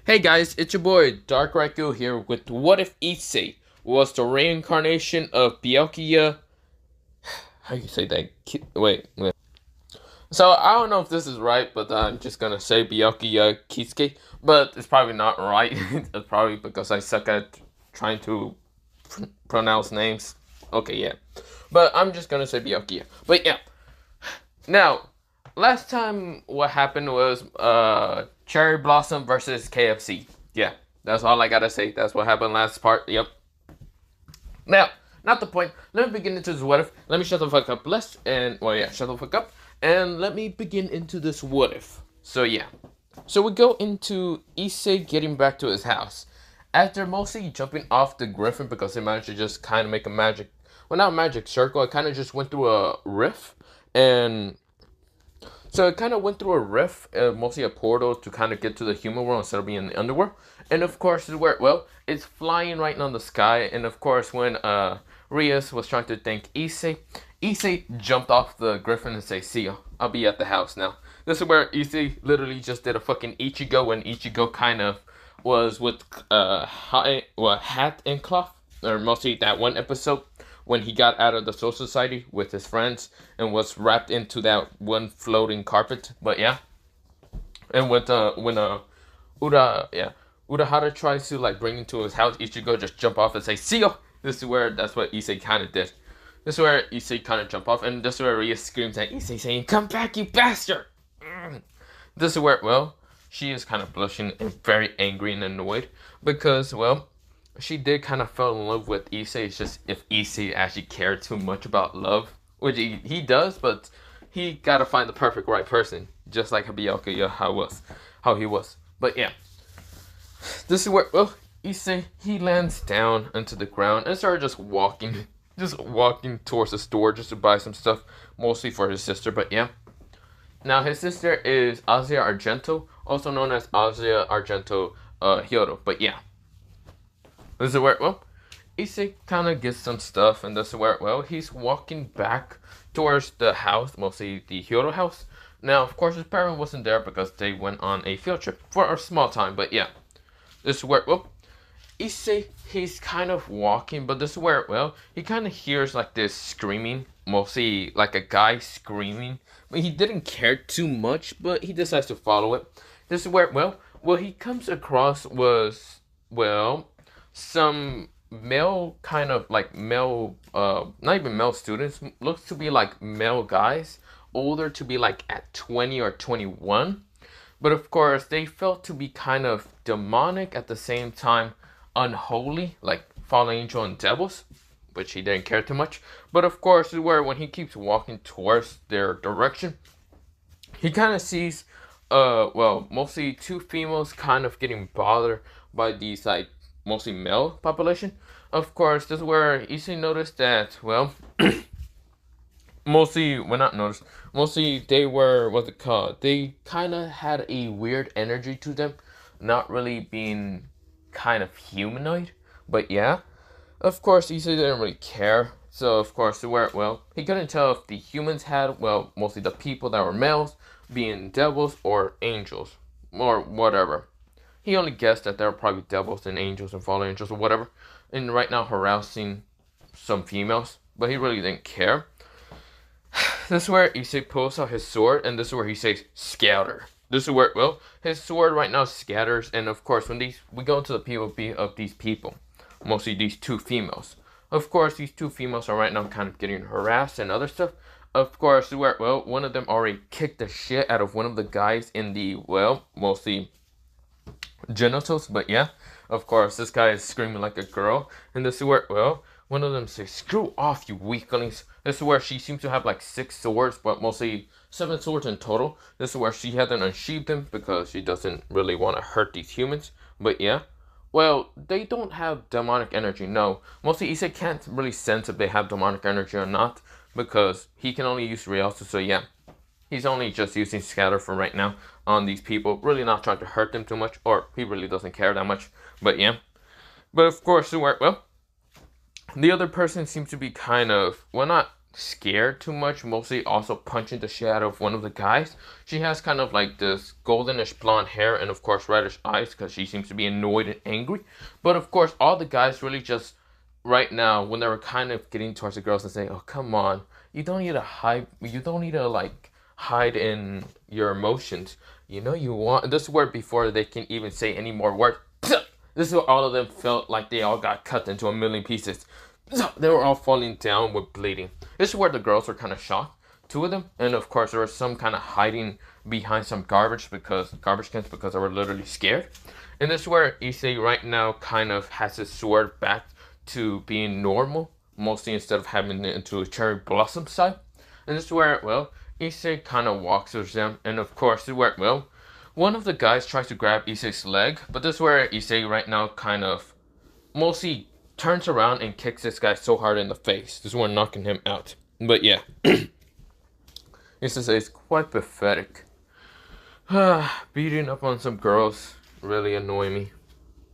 Hey guys, it's your boy Dark Raikou here with What If Issei was the reincarnation of Byakuya? How you say that? Wait. So I don't know if this is right, but I'm just gonna say Byakuya Kisuke, but it's probably not right. It's probably because I suck at trying to pronounce names. Okay, yeah. But I'm just gonna say Byakuya. But yeah. Now, last time what happened was Cherry Blossom versus KFC. Yeah, that's all I gotta say. That's what happened last part. Yep. Now, not the point. Let me begin into this what if. Let me shut the fuck up. Shut the fuck up. And let me begin into this what if. So yeah. So we go into Issei getting back to his house. After mostly jumping off the griffin because he managed to just kind of make a magic, well, not a magic circle, it kind of just went through a rift. And so it kind of went through a rift, mostly a portal to kind of get to the human world instead of being in the underworld. And of course, is where it's flying right now in the sky. And of course, when Rias was trying to thank Issei jumped off the griffin and say, "See ya, I'll be at the house now." This is where Issei literally just did a fucking Ichigo, and Ichigo kind of was with hat and cloth, or mostly that one episode when he got out of the Soul Society with his friends and was wrapped into that one floating carpet. But yeah, and when Urahara tries to like bring him to his house, Ichigo just jump off and say, "See ya." This is where that's what Issei kind of did. This is where Issei kind of jump off, and this is where Ria screams at Issei saying, "Come back, you bastard!" This is where she is kind of blushing and very angry and annoyed because she did kind of fall in love with Issei. It's just if Issei actually cared too much about love, which he does, but he gotta find the perfect right person, just like Byakuya how he was. But yeah, this is where Issei he lands down onto the ground and started just walking towards the store just to buy some stuff, mostly for his sister. But yeah, now his sister is Asia Argento, also known as Asia Argento Hyodo. But yeah. This is where, Issei kind of gets some stuff, and this is where, he's walking back towards the house, mostly the Hyodo house. Now, of course, his parent wasn't there because they went on a field trip for a small time, but yeah. This is where, Issei, he's kind of walking, but this is where, he kind of hears like this screaming, mostly like a guy screaming, but he didn't care too much, but he decides to follow it. This is where, what he comes across was, some male kind of like male not even male students, looks to be like male guys, older to be like at 20 or 21, but of course they felt to be kind of demonic at the same time unholy, like fallen angel and devils, which he didn't care too much. But of course where when he keeps walking towards their direction, he kind of sees mostly two females kind of getting bothered by these like mostly male population. Of course, this is where Issei noticed that, mostly they were, what's it called? They kind of had a weird energy to them, not really being kind of humanoid. But yeah, of course, Issei didn't really care. So, of course, he couldn't tell if the humans had, mostly the people that were males, being devils or angels, or whatever. He only guessed that there were probably devils and angels and fallen angels or whatever, and right now harassing some females, but he really didn't care. This is where Issei pulls out his sword, and this is where he says, "Scatter." This is where, his sword right now scatters, and of course, when we go into the POV of these people, mostly these two females. Of course, these two females are right now kind of getting harassed and other stuff. Of course, where, one of them already kicked the shit out of one of the guys in the, mostly genitals, but yeah, of course, this guy is screaming like a girl, and this is where, one of them says, "Screw off, you weaklings." This is where she seems to have like 6 swords, but mostly 7 swords in total. This is where she hasn't unsheathed them because she doesn't really want to hurt these humans, but yeah. They don't have demonic energy, no. Mostly Issei can't really sense if they have demonic energy or not, because he can only use Rias, so yeah. He's only just using scatter for right now on these people, really not trying to hurt them too much, or he really doesn't care that much, but yeah. But of course, the other person seems to be kind of, not scared too much, mostly also punching the shit out of one of the guys. She has kind of like this goldenish blonde hair and of course reddish eyes because she seems to be annoyed and angry. But of course, all the guys really just right now when they were kind of getting towards the girls and saying, "Oh, come on, you don't need to hide. You don't need to like hide in your emotions. You know you want." This is where before they can even say any more words. This is where all of them felt like they all got cut into a million pieces. They were all falling down with bleeding. This is where the girls were kind of shocked, two of them, and of course there was some kind of hiding behind some garbage cans because they were literally scared. And this is where Issei right now kind of has his sword back to being normal, mostly instead of having it into a cherry blossom side. And this is where, well, Issei kind of walks with them, and of course, this is where, well, one of the guys tries to grab Issei's leg, but this is where Issei right now kind of mostly turns around and kicks this guy so hard in the face. This is where knocking him out. But yeah, Issei is quite pathetic. Beating up on some girls really annoy me.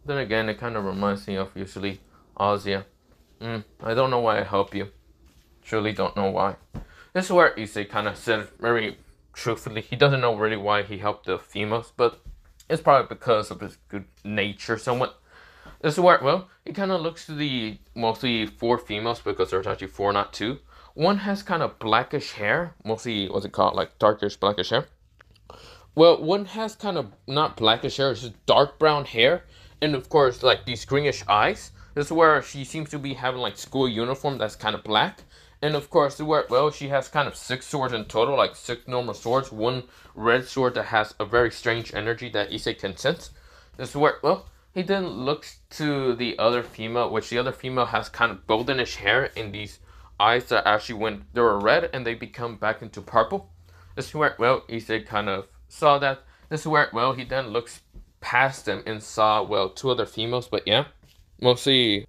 Then again, it kind of reminds me of usually Azia. I don't know why I help you. Truly don't know why. This is where Issei kind of said very truthfully, he doesn't know really why he helped the females, but it's probably because of his good nature somewhat. This is where, well, he kind of looks to the mostly 4 females because there's actually 4, not 2. One has kind of blackish hair, mostly, what's it called, like darkish blackish hair. Well, one has kind of not blackish hair, it's just dark brown hair, and of course, like these greenish eyes. This is where she seems to be having like school uniform that's kind of black. And of course, where, well, she has kind of 6 swords in total, like 6 normal swords, 1 red sword that has a very strange energy that Issei can sense. This is where, well, he then looks to the other female, which the other female has kind of goldenish hair and these eyes that actually went, they were red and they become back into purple. This is where, well, Issei kind of saw that. This is where, well, he then looks past them and saw, well, 2 other females, but yeah, mostly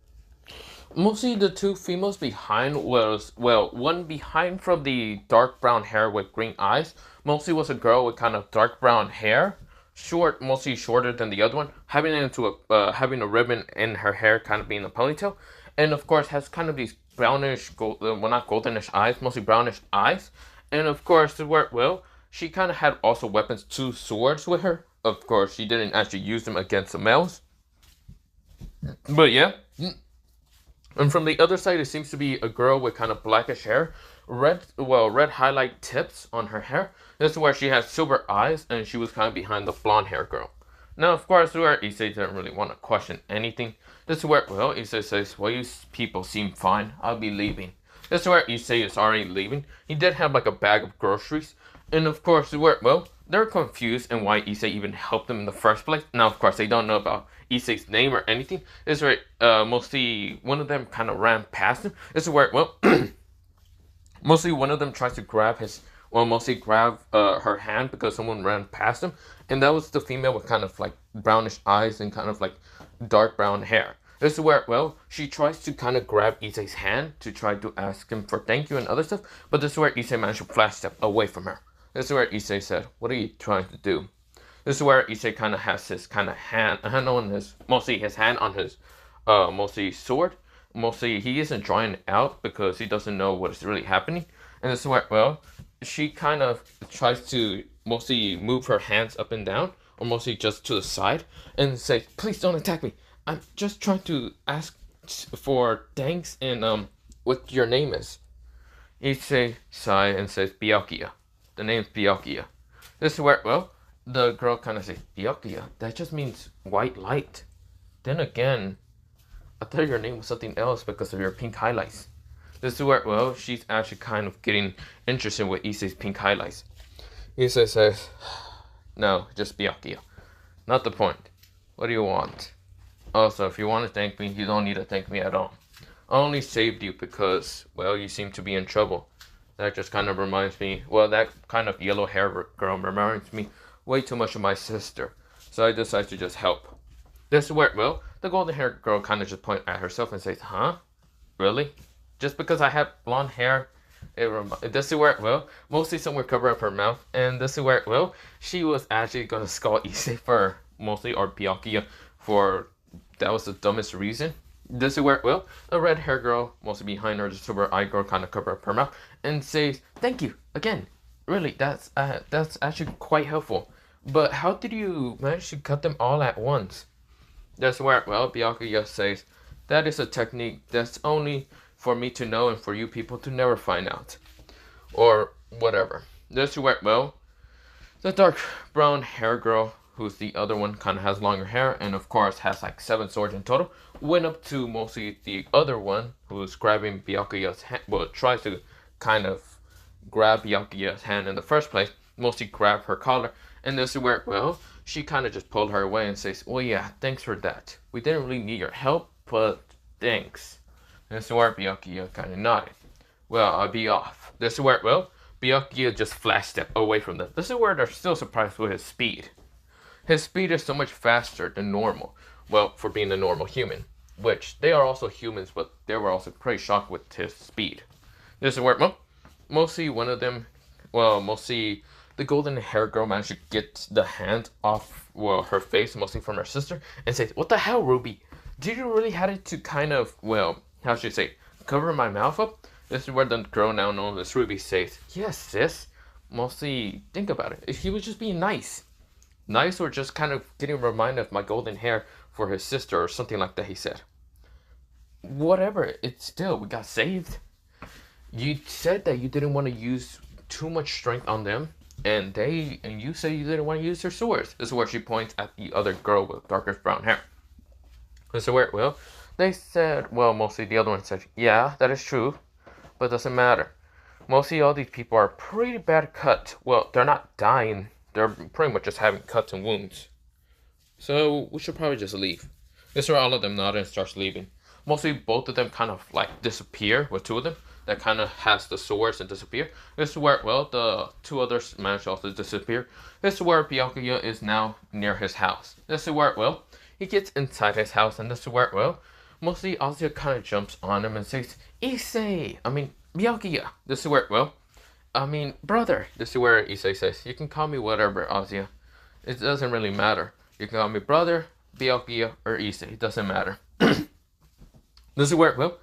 the 2 females behind was, well, one behind from the dark brown hair with green eyes, mostly was a girl with kind of dark brown hair, short, mostly shorter than the other one, having a ribbon in her hair, kind of being a ponytail, and of course has kind of these brownish, well, not goldenish eyes, mostly brownish eyes, and of course, where, well, she kind of had also weapons, 2 swords with her. Of course, she didn't actually use them against the males, but yeah. And from the other side, it seems to be a girl with kind of blackish hair, red highlight tips on her hair. This is where she has silver eyes, and she was kind of behind the blonde hair girl. Now, of course, where Issei didn't really want to question anything. This is where, well, Issei says, "Well, you people seem fine. I'll be leaving." This is where Issei is already leaving. He did have like a bag of groceries, and of course, where, well, they're confused and why Issei even helped them in the first place. Now, of course, they don't know about Issei's name or anything. This is where mostly one of them kind of ran past him. This is where, well, mostly one of them tries to grab her hand because someone ran past him. And that was the female with kind of like brownish eyes and kind of like dark brown hair. This is where, well, she tries to kind of grab Issei's hand to try to ask him for thank you and other stuff. But this is where Issei managed to flash step away from her. This is where Issei said, "What are you trying to do?" This is where Issei kind of has his kind of hand on his, mostly his hand on his, mostly sword. Mostly he isn't drawing it out because he doesn't know what is really happening. And this is where, well, she kind of tries to mostly move her hands up and down, or mostly just to the side, and say, "Please don't attack me. I'm just trying to ask for thanks and what your name is." Issei sighs and says, "Biakuya." The name's Biakuya. This is where, well, the girl kind of says, "Biakuya, that just means white light." Then again, I thought your name was something else because of your pink highlights. This is where, well, she's actually kind of getting interested with Issei's pink highlights. Issei says, "No, just Byakuya. Not the point. What do you want? Also, if you want to thank me, you don't need to thank me at all. I only saved you because, well, you seem to be in trouble. That just kind of reminds me, well, that kind of yellow hair girl reminds me way too much of my sister. So I decided to just help." This is where, well, the golden hair girl kind of just points at herself and says, "Huh? Really? Just because I have blonde hair?" This is where, well, mostly somewhere cover up her mouth. And this is where, well, she was actually going to scold Issei for mostly, or Byakuya, for that was the dumbest reason. This is where, well, a red hair girl, mostly behind her, just where eye girl kind of cover up her mouth and says, "Thank you again. Really, that's actually quite helpful. But how did you manage to cut them all at once?" That's where, well, Byakuya says, "That is a technique that's only for me to know and for you people to never find out." Or whatever. This is where, well, the dark brown hair girl, who's the other one, kind of has longer hair and of course has like 7 swords in total, went up to mostly the other one who's grabbing Byakuya's hand, well, tries to kind of grab Byakuya's hand in the first place, mostly grab her collar, and this is where, well, she kind of just pulled her away and says, "Well, yeah, thanks for that. We didn't really need your help, but thanks." And this is where Byakuya kind of nodded. "Well, I'll be off." This is where, well, Byakuya just flash stepped away from them. This is where they're still surprised with his speed. His speed is so much faster than normal. Well, for being a normal human. Which, they are also humans, but they were also pretty shocked with his speed. This is where, well, mostly one of them, well, mostly the golden hair girl managed to get the hand off, well, her face, mostly from her sister, and says, "What the hell, Ruby? Did you really have it to kind of, well, how should I say, cover my mouth up?" This is where the girl now known as Ruby says, "Yes, sis. Mostly, think about it. If he was just being nice. Nice or just kind of getting reminded of my golden hair for his sister or something like that," he said. "Whatever, it's still, we got saved. You said that you didn't want to use too much strength on them, and you said you didn't want to use their swords." This is where she points at the other girl with darker brown hair. This is where, well, they said, well, mostly the other one said, "Yeah, that is true. But it doesn't matter. Mostly all these people are pretty bad cut. Well, they're not dying. They're pretty much just having cuts and wounds. So we should probably just leave." This is where all of them nod and starts leaving. Mostly both of them kind of like disappear, with two of them that kind of has the swords and disappear. This is where, well, the two others manage to also disappear. This is where Byakuya is now near his house. This is where, well, he gets inside his house, and this is where, well, mostly Ozia kind of jumps on him and says, Byakuya." This is where, well, brother. This is where Issei says, "You can call me whatever, Ozia. It doesn't really matter. You can call me brother, Byakuya, or Issei. It doesn't matter." This is where, well,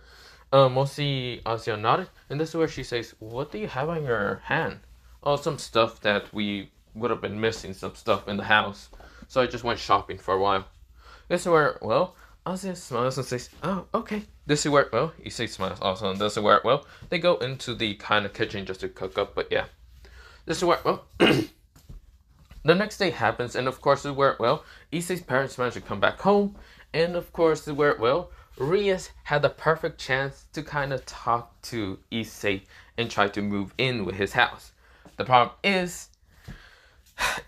mostly Ozia nodded, and this is where she says, "What do you have on your hand?" "Oh, some stuff that we would have been missing, some stuff in the house. So I just went shopping for a while." This is where, well, Ozzy smiles and says, "Oh, okay." This is where, well, Issei smiles also, and this is where, well, they go into the kind of kitchen just to cook up, but yeah. This is where, well, the next day happens, and of course this is where, well, Issei's parents manage to come back home, and of course this is where, well, Rias had the perfect chance to kind of talk to Issei and try to move in with his house. The problem is,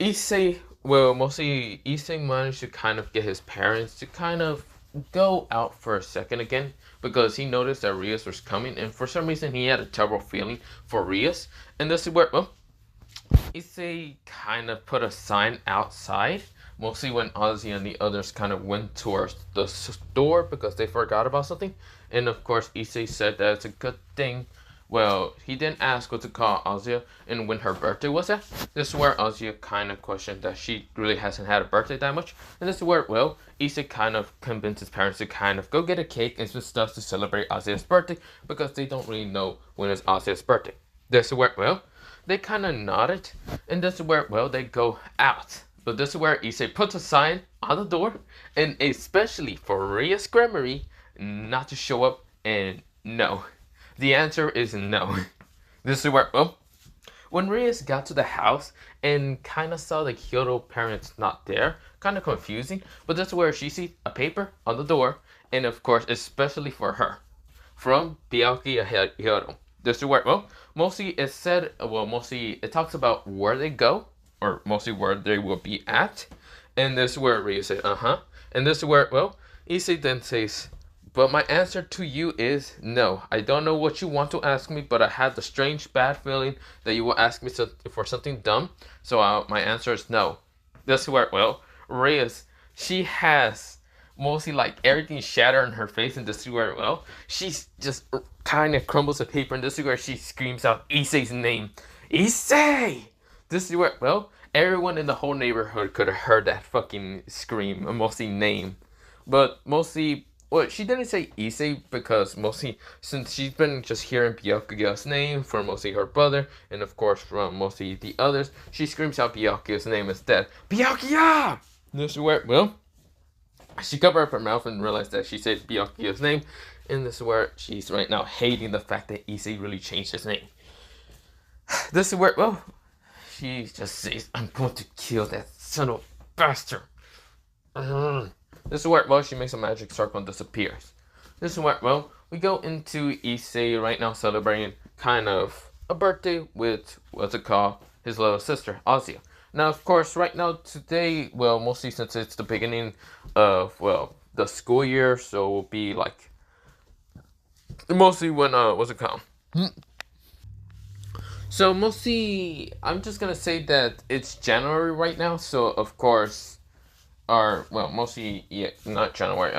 Issei, well, mostly Issei managed to kind of get his parents to kind of go out for a second again, because he noticed that Rias was coming, and for some reason he had a terrible feeling for Rias. And this is where, well, Issei kind of put a sign outside, mostly when Ozzy and the others kind of went towards the store because they forgot about something. And of course Issei said that it's a good thing. Well, he didn't ask what to call Ozia and when her birthday was at. This is where Ozia kind of questioned that she really hasn't had a birthday that much. And this is where, well, Issei kind of convinced his parents to kind of go get a cake and some stuff to celebrate Ozia's birthday, because they don't really know when it's Ozia's birthday. This is where, well, they kind of nodded, and this is where, well, they go out. But this is where Issei puts a sign on the door, and especially for Rias Grammary, not to show up, and no. The answer is no. This is where, well, when Rias got to the house and kind of saw the Kyoto parents not there, kind of confusing, but this is where she sees a paper on the door, and of course, especially for her, from Byakuya Kyoto. This is where, well, mostly it said, well, mostly it talks about where they go, or mostly where they will be at, and this is where Rias says, and this is where, well, Issei then says, "But my answer to you is no. I don't know what you want to ask me, but I had the strange bad feeling that you will ask me for something dumb. So my answer is no." This is where, well, Rias, she has mostly like everything shattered in her face, and this is where, well, she's just kind of crumbles the paper, and this is where she screams out Issei's name. "Issei!" This is where, well, everyone in the whole neighborhood could have heard that fucking scream, mostly name. But mostly well, she didn't say Issei because mostly since she's been just hearing Byakuya's name from mostly her brother and of course from mostly the others, she screams out Byakuya's name instead. Byakuya! This is where, well, she covered up her mouth and realized that she said Byakuya's name, and this is where she's right now hating the fact that Issei really changed his name. This is where, well, she just says, I'm going to kill that son of a bastard. This is where, well, she makes a magic circle and disappears. This is where, well, we go into Issei right now celebrating kind of a birthday with, what's it called, his little sister, Azia. Now, of course, right now, today, well, mostly since it's the beginning of, well, the school year, so it will be like, mostly when, what's it called? So, mostly, I'm just gonna say that it's January right now, so, of course, or well, mostly yeah, not January.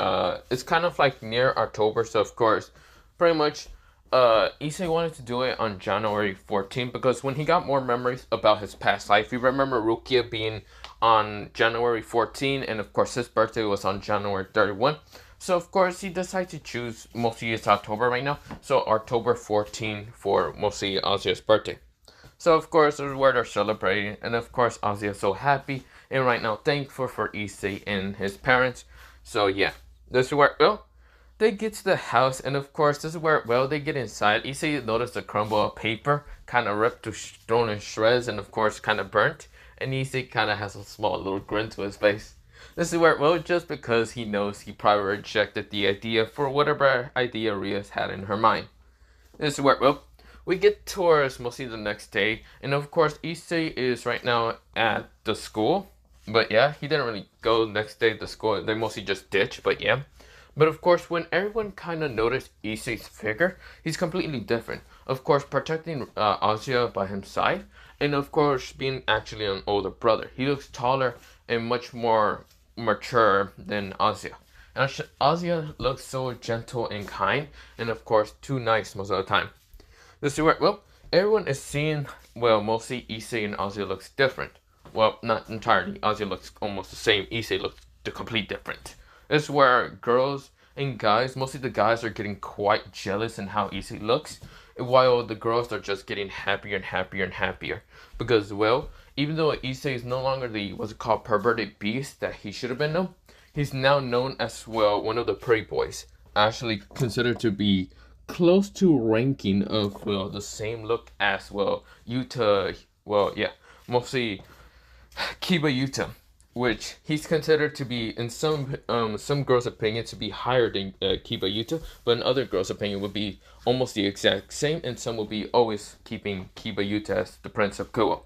It's kind of like near October, so of course, pretty much, Issei wanted to do it on January 14th because when he got more memories about his past life, you remember Rukia being on January 14th, and of course his birthday was on January 31. So of course he decided to choose mostly it's October right now, so October 14 for mostly Azia's birthday. So of course this is where they're celebrating, and of course Ozzy is so happy and right now thankful for Issei and his parents. So yeah, this is where, well, they get to the house, and of course this is where, well, they get inside. Issei noticed a crumble of paper, kind of ripped to thrown in shreds, and of course kind of burnt. And Issei kind of has a small little grin to his face. This is where, well, just because he knows he probably rejected the idea for whatever idea Rias had in her mind. This is where, well, we get towards mostly the next day, and of course Issei is right now at the school. But yeah, he didn't really go next day to school. They mostly just ditched, but yeah. But of course, when everyone kind of noticed Issei's figure, he's completely different. Of course, protecting Azia by his side, and of course, being actually an older brother. He looks taller and much more mature than Azia. And Azia looks so gentle and kind, and of course, too nice most of the time. This is where, well, everyone is seeing, well, mostly Issei and Azia looks different. Well, not entirely. Azia looks almost the same. Issei looks the complete different. This is where girls and guys, mostly the guys, are getting quite jealous in how Issei looks, while the girls are just getting happier and happier and happier. Because, well, even though Issei is no longer the, what's it called, perverted beast that he should have been known, he's now known as, well, one of the pretty boys. Actually considered to be close to ranking of, well, the same look as, well, Yuta, well, yeah, mostly Kiba Yuta, which he's considered to be, in some girls' opinion, to be higher than Kiba Yuta, but in other girls' opinion would be almost the exact same, and some will be always keeping Kiba Yuta as the Prince of Kuo.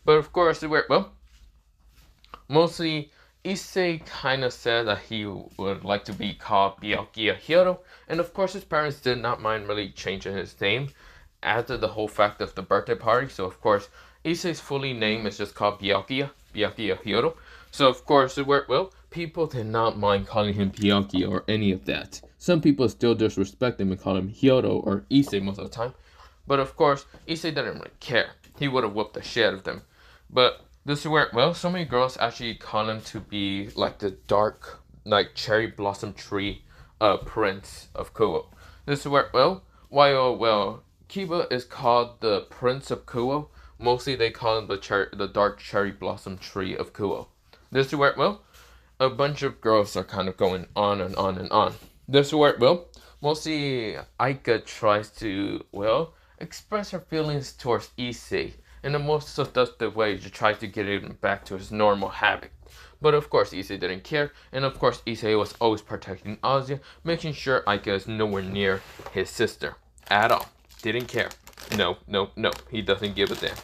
But of course, well, mostly Issei kind of said that he would like to be called Byakuya Hiro, and of course his parents did not mind really changing his name after the whole fact of the birthday party, so of course Issei's fully name is just called Byakuya Hiro. So of course, well, people did not mind calling him Byakuya or any of that. Some people still disrespect him and call him Hiro or Issei most of the time. But of course, Issei didn't really care. He would have whooped the shit out of them. But this is where, well, so many girls actually call him to be like the dark, like cherry blossom tree prince of Kuo. This is where, well, while, well, Kiba is called the Prince of Kuo, mostly they call him the dark cherry blossom tree of Kuo. This is where, well, a bunch of girls are kind of going on and on and on. This is where, well, mostly Aika tries to, well, express her feelings towards Issei in the most seductive way to try to get him back to his normal habit. But of course Issei didn't care, and of course Issei was always protecting Azia, making sure Aika is nowhere near his sister at all. Didn't care. No, he doesn't give a damn.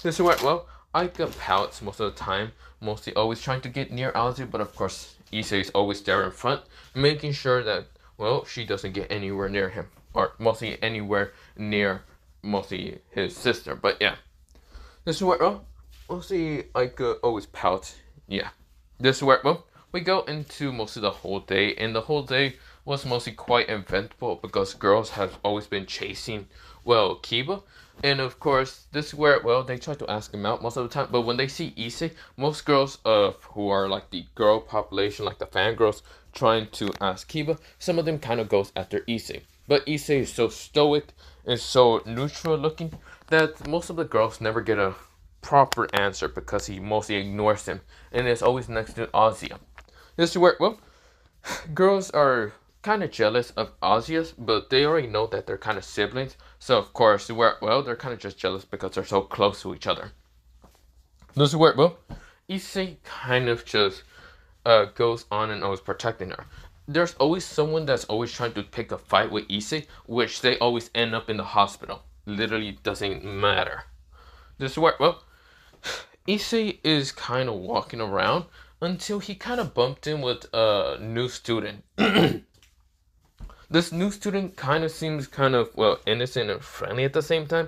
This is where, well, Aika pouts most of the time, mostly always trying to get near Azia, but of course Issei is always there in front, making sure that, well, she doesn't get anywhere near him, or mostly anywhere near mostly his sister. But yeah, this is where, well, mostly Aika always pouts. Yeah, this is where, well, we go into mostly the whole day, and the whole day was mostly quite eventful because girls have always been chasing, well, Kiba. And of course, this is where, well, they try to ask him out most of the time, but when they see Issei, most girls who are like the girl population, like the fangirls, trying to ask Kiba, some of them kind of goes after Issei. But Issei is so stoic and so neutral looking that most of the girls never get a proper answer because he mostly ignores them and is always next to Ozia. This is where, well, girls are kind of jealous of Ozia's, but they already know that they're kind of siblings. So, of course, they're kind of just jealous because they're so close to each other. This is where, well, Issei kind of just goes on and always protecting her. There's always someone that's always trying to pick a fight with Issei, which they always end up in the hospital. Literally doesn't matter. This is where, well, Issei is kind of walking around until he kind of bumped in with a new student. This new student kind of seems kind of, well, innocent and friendly at the same time.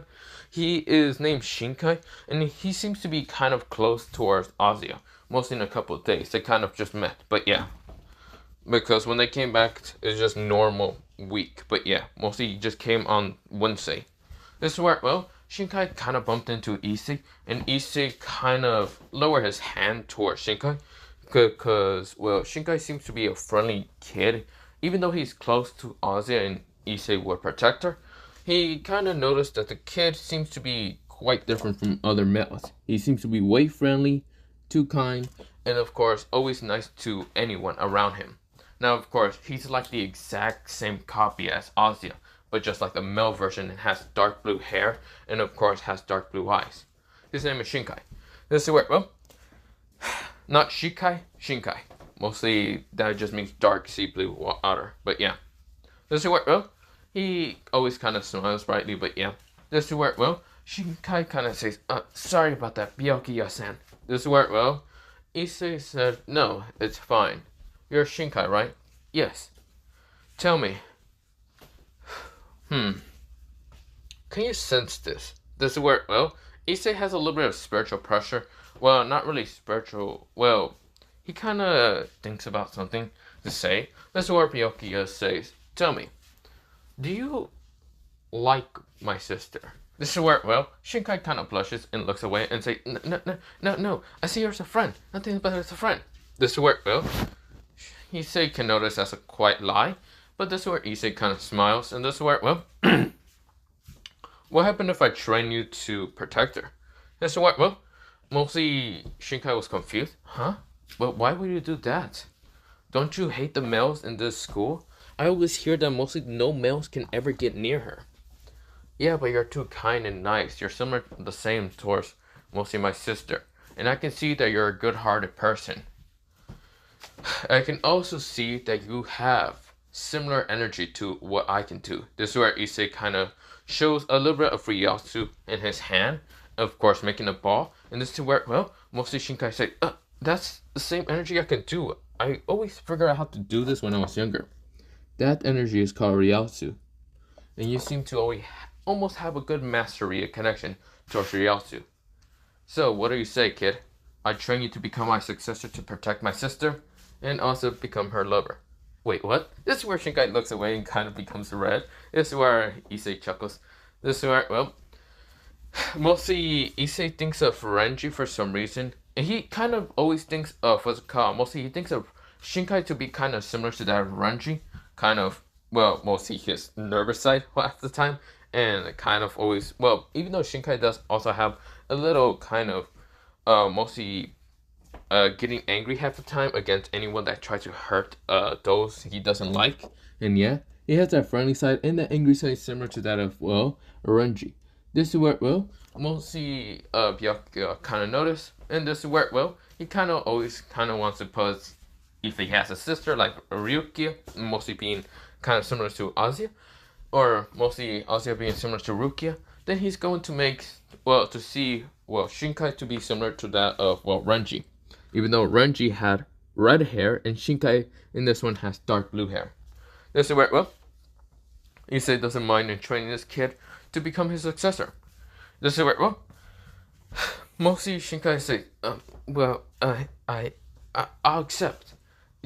He is named Shinkai, and he seems to be kind of close towards Ozia. Mostly in a couple of days. They kind of just met, but yeah. Because when they came back, it's just normal week. But yeah, mostly he just came on Wednesday. This is where, well, Shinkai kind of bumped into Issei, and Issei kind of lowered his hand towards Shinkai. Because, well, Shinkai seems to be a friendly kid. Even though he's close to Ozia and Issei would protect her, he kind of noticed that the kid seems to be quite different from other males. He seems to be way friendly, too kind, and of course, always nice to anyone around him. Now, of course, he's like the exact same copy as Ozia, but just like the male version and has dark blue hair, and of course has dark blue eyes. His name is Shinkai. This is where, well, not Shikai, Shinkai. Mostly that just means dark sea blue water, but yeah. This is where, well, he always kind of smiles brightly, but yeah. This is where, well, Shinkai kind of says, sorry about that, Byakuya-san. This is where, well, Issei said, no, it's fine. You're Shinkai, right? Yes. Tell me. Can you sense this? This is where, well, Issei has a little bit of spiritual pressure. Well, not really spiritual. Well, he kind of thinks about something to say. This is where Biakuya says, tell me, do you like my sister? This is where, well, Shinkai kind of blushes and looks away and says, no, I see her as a friend. Nothing but as a friend. This is where, well, Issei can notice as a quiet lie, but this is where Issei kind of smiles, and this is where, well, what happened if I train you to protect her? This is where, well, mostly Shinkai was confused. Huh? But why would you do that? Don't you hate the males in this school? I always hear that mostly no males can ever get near her. Yeah, but you're too kind and nice. You're similar the same towards mostly my sister. And I can see that you're a good-hearted person. I can also see that you have similar energy to what I can do. This is where Issei kind of shows a little bit of Rias in his hand. Of course, making a ball. And this is where, well, mostly Shinkai said, that's the same energy I can do. I always figured out how to do this when I was younger. That energy is called Riasu. And you seem to almost have a good mastery, a connection towards Riasu. So, what do you say, kid? I train you to become my successor to protect my sister, and also become her lover. Wait, what? This is where Shinkai looks away and kind of becomes red. This is where Issei chuckles. This is where, well, mostly Issei thinks of Renji for some reason. And he kind of always thinks of, what's it called? Mostly he thinks of Shinkai to be kind of similar to that of Renji. Kind of, well, mostly his nervous side half the time. And kind of always, well, even though Shinkai does also have a little kind of, mostly getting angry half the time against anyone that tries to hurt those he doesn't like. And yeah, he has that friendly side and that angry side similar to that of, well, Renji. This is where, well, mostly Byakuya kind of noticed. And this is where, well, he kind of always kind of wants to pose if he has a sister like Ryukia, mostly being kind of similar to Ozia, or mostly Ozia being similar to Rukia, then he's going to make, well, to see, well, Shinkai to be similar to that of, well, Renji. Even though Renji had red hair and Shinkai in this one has dark blue hair. This is where, well, Issei doesn't mind in training this kid to become his successor. This is where, well, mostly Shinkai says, well, I'll accept.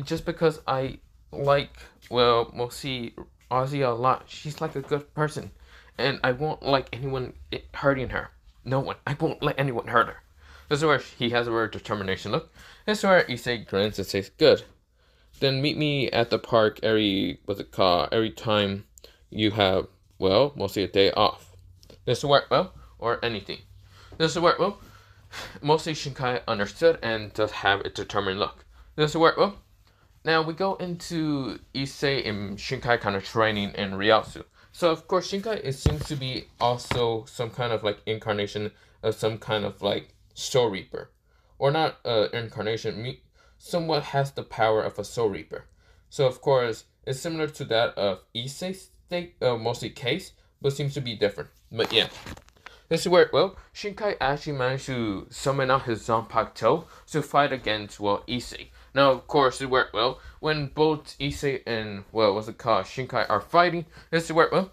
Just because I like, well, mostly Ozzy a lot. She's like a good person. And I won't like anyone hurting her. No one. I won't let anyone hurt her. This is where he has a very determination look. This is where Issei grins and says, good. then meet me at the park every time you have, well, mostly a day off. This is where, well, or anything. This is where, well, mostly Shinkai understood and does have a determined look. This is where, well, now we go into Issei and Shinkai kind of training in Ryasu. So of course Shinkai, it seems to be also some kind of like incarnation of some kind of like Soul Reaper. Or not incarnation, somewhat has the power of a Soul Reaper. So of course it's similar to that of Issei's state, mostly case, but seems to be different. But yeah. This is where, well, Shinkai actually managed to summon out his Zanpakuto to fight against, well, Issei. Now, of course, this is where, well, when both Issei and, well, what's it called, Shinkai are fighting, this is where, well,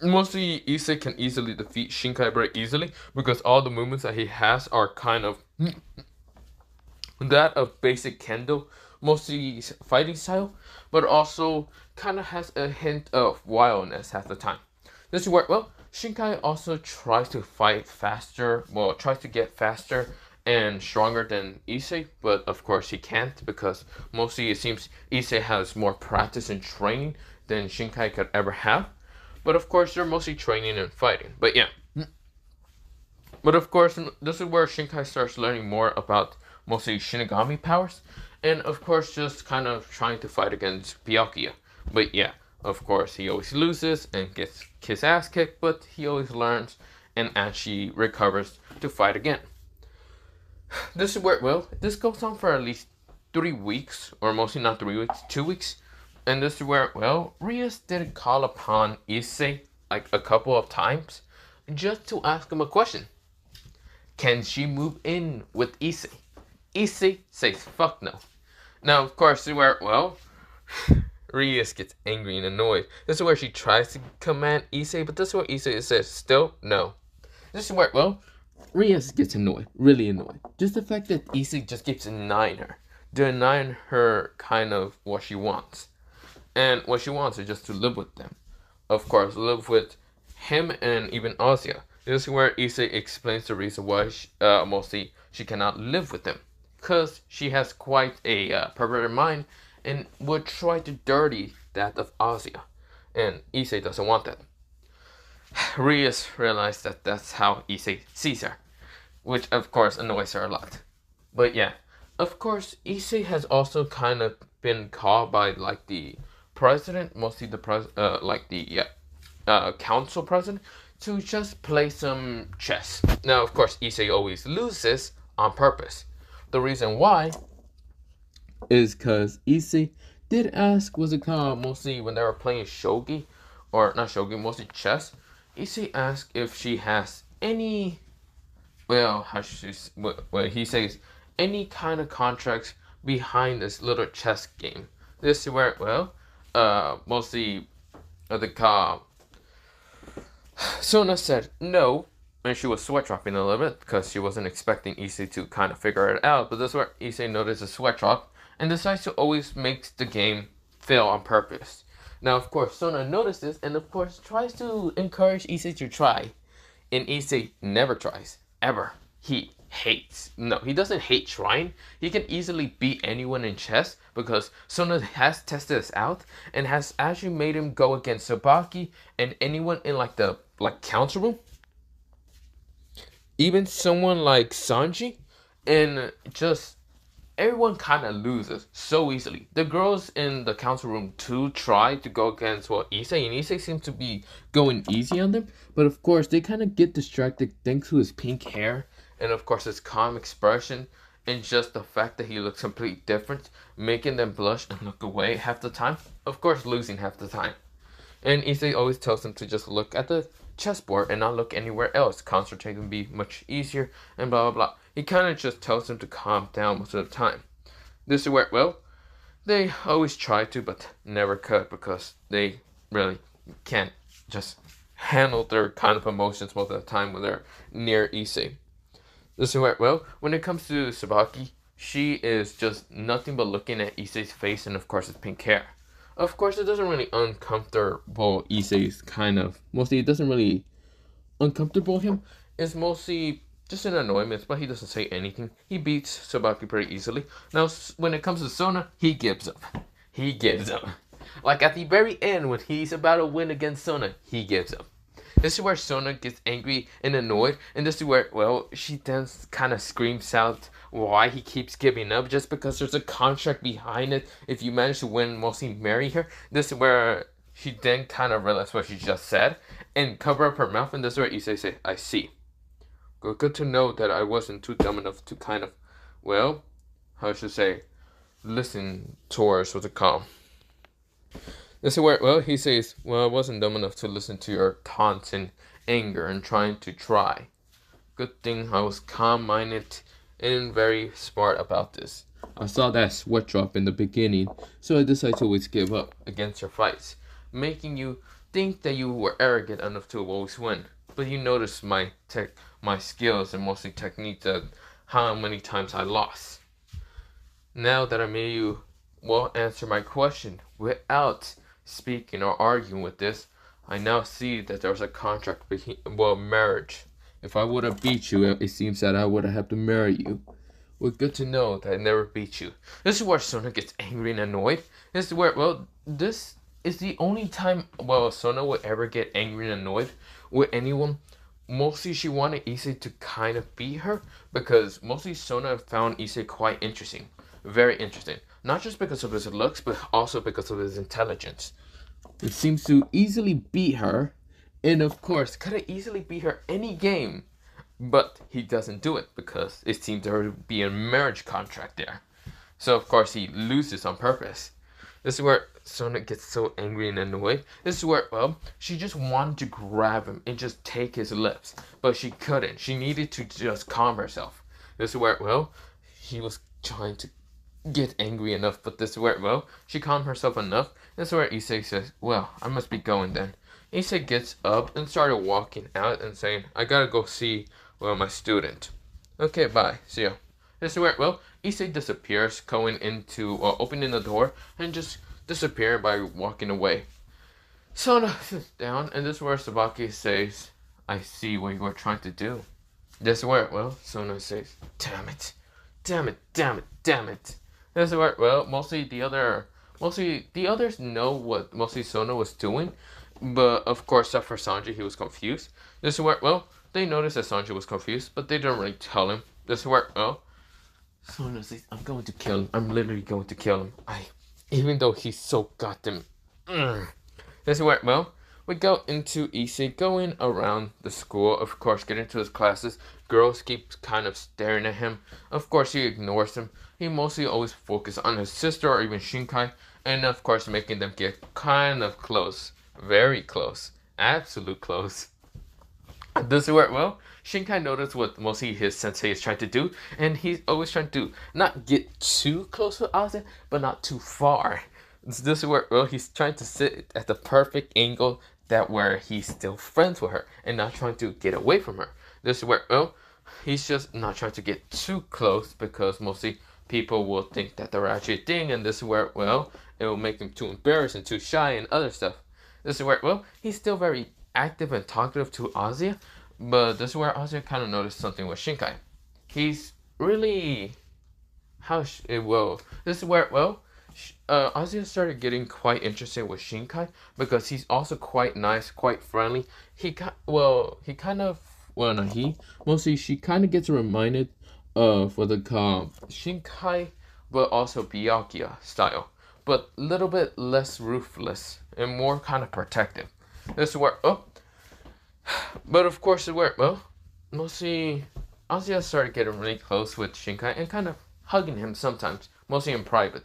mostly Issei can easily defeat Shinkai very easily because all the movements that he has are kind of that of basic kendo, mostly fighting style, but also kind of has a hint of wildness half the time. This is where, well, Shinkai also tries to fight faster, well, tries to get faster and stronger than Issei, but of course he can't because mostly it seems Issei has more practice and training than Shinkai could ever have. But of course they're mostly training and fighting. But yeah. But of course this is where Shinkai starts learning more about mostly Shinigami powers, and of course just kind of trying to fight against Byakuya. But yeah, of course he always loses and gets his ass kicked, but he always learns and actually recovers to fight again. This is where, well, this goes on for at least 3 weeks, or mostly not 3 weeks, 2 weeks. And this is where, well, Rias did call upon Issei like a couple of times just to ask him a question. Can she move in with Issei? Issei says fuck no. Now, of course, this is where, well, Rias gets angry and annoyed. This is where she tries to command Issei, but this is where Issei says still no. This is where, well, Rias gets annoyed, really annoyed. Just the fact that Issei just keeps denying her kind of what she wants. And what she wants is just to live with them. Of course, live with him and even Ozia. This is where Issei explains the reason why mostly she cannot live with them. Because she has quite a perverted mind and would try to dirty that of Ozia. And Issei doesn't want that. Rias realized that that's how Issei sees her, which of course annoys her a lot. But yeah, of course Issei has also kind of been called by like the president, mostly the council president, to just play some chess. Now, of course, Issei always loses on purpose. The reason why is because Issei did ask, was it called, mostly when they were playing shogi, or not shogi, mostly chess. Issei asked if she has any, well, how should she, well, he says, any kind of contracts behind this little chess game. This is where, well, mostly the Sona said no, and she was sweat dropping a little bit because she wasn't expecting Issei to kind of figure it out. But this is where Issei noticed a sweat drop and decides to always make the game fail on purpose. Now, of course, Sona notices and of course tries to encourage Issei to try, and Issei never tries ever. He doesn't hate trying. He can easily beat anyone in chess because Sona has tested this out and has actually made him go against Sabaki and anyone in like the council room. Even someone like Sanji, and just everyone kind of loses so easily. The girls in the council room too try to go against Issei, and Issei seems to be going easy on them. But of course, they kind of get distracted thanks to his pink hair and of course his calm expression and just the fact that he looks completely different, making them blush and look away half the time. Of course, losing half the time. And Issei always tells them to just look at the chessboard and not look anywhere else. Concentrating would be much easier and blah blah blah. He kind of just tells them to calm down most of the time. This is where, well, they always try to but never could because they really can't just handle their kind of emotions most of the time when they're near Issei. This is where, well, when it comes to Sabaki, she is just nothing but looking at Issei's face and of course his pink hair. Of course, it doesn't really Issei's kind of, mostly it doesn't really uncomfortable him. It's mostly just an annoyance, but he doesn't say anything. He beats Sabaki pretty easily. Now, when it comes to Sona, he gives up. He gives up. Like at the very end, when he's about to win against Sona, he gives up. This is where Sona gets angry and annoyed, and this is where, well, she then kind of screams out why he keeps giving up, just because there's a contract behind it. If you manage to win, mostly marry her. This is where she then kind of realized what she just said and cover up her mouth, and this is where Issei says, I see. Good to know that I wasn't too dumb enough to kind of, well, how should I say, listen towards with a calm. This is where, well, he says, well, I wasn't dumb enough to listen to your taunts and anger and trying to try. Good thing I was calm-minded and very smart about this. I saw that sweat drop in the beginning, so I decided to always give up against your fights, making you think that you were arrogant enough to always win. But you noticed my skills and mostly technique, that how many times I lost. Now that I made you, well, answer my question without speaking or arguing with this, I now see that there was a contract between, well, marriage. If I would have beat you, it seems that I would have to marry you. Well, good to know that I never beat you. This is where Sona gets angry and annoyed. This is where, well, this is the only time, well, Sona would ever get angry and annoyed with anyone. Mostly she wanted Issei to kind of beat her, because mostly Sona found Issei quite interesting. Very interesting. Not just because of his looks, but also because of his intelligence. It seems to easily beat her, and of course, could have easily beat her any game, but he doesn't do it because it seems to be a marriage contract there. So of course he loses on purpose. This is where Sona gets so angry and annoyed. This is where, well, she just wanted to grab him and just take his lips, but she couldn't. She needed to just calm herself. This is where, well, he was trying to get angry enough, but this is where, well, she calmed herself enough. This is where Issei says, well, I must be going then. Issei gets up and started walking out and saying, I gotta go see, well, my student. Okay, bye. See ya. This is where, well, Issei disappears, going into, opening the door, and just disappearing by walking away. Sona sits down, and this is where Sabaki says, I see what you were trying to do. This is where, well, Sona says, damn it. Damn it, damn it, damn it. This is where, well, mostly the others know what mostly Sona was doing, but of course, except for Sanji, he was confused. This is where, well, they noticed that Sanji was confused, but they didn't really tell him. This is where, well, Sona says, I'm going to kill him. I'm literally going to kill him. Even though he's so goddamn. This is where, well, we go into Issei going around the school, of course, getting to his classes. Girls keep kind of staring at him. Of course, he ignores them. He mostly always focuses on his sister or even Shinkai, and of course, making them get kind of close. Very close. Absolute close. This is where, well, Shinkai noticed what mostly his sensei is trying to do, and he's always trying to not get too close with Asa, but not too far. This is where, well, he's trying to sit at the perfect angle that where he's still friends with her and not trying to get away from her. This is where, well, he's just not trying to get too close because mostly people will think that they're actually a thing, and this is where, well, it will make him too embarrassed and too shy and other stuff. This is where, well, he's still very active and talkative to Azia, but this is where Azia kind of noticed something with Shinkai. He's really, this is where, well, Azia started getting quite interested with Shinkai because he's also quite nice, quite friendly. She kind of gets reminded of what they call Shinkai, but also Byakuya style, but a little bit less ruthless and more kind of protective. This is where, but of course, mostly Azia started getting really close with Shinkai and kind of hugging him sometimes, mostly in private.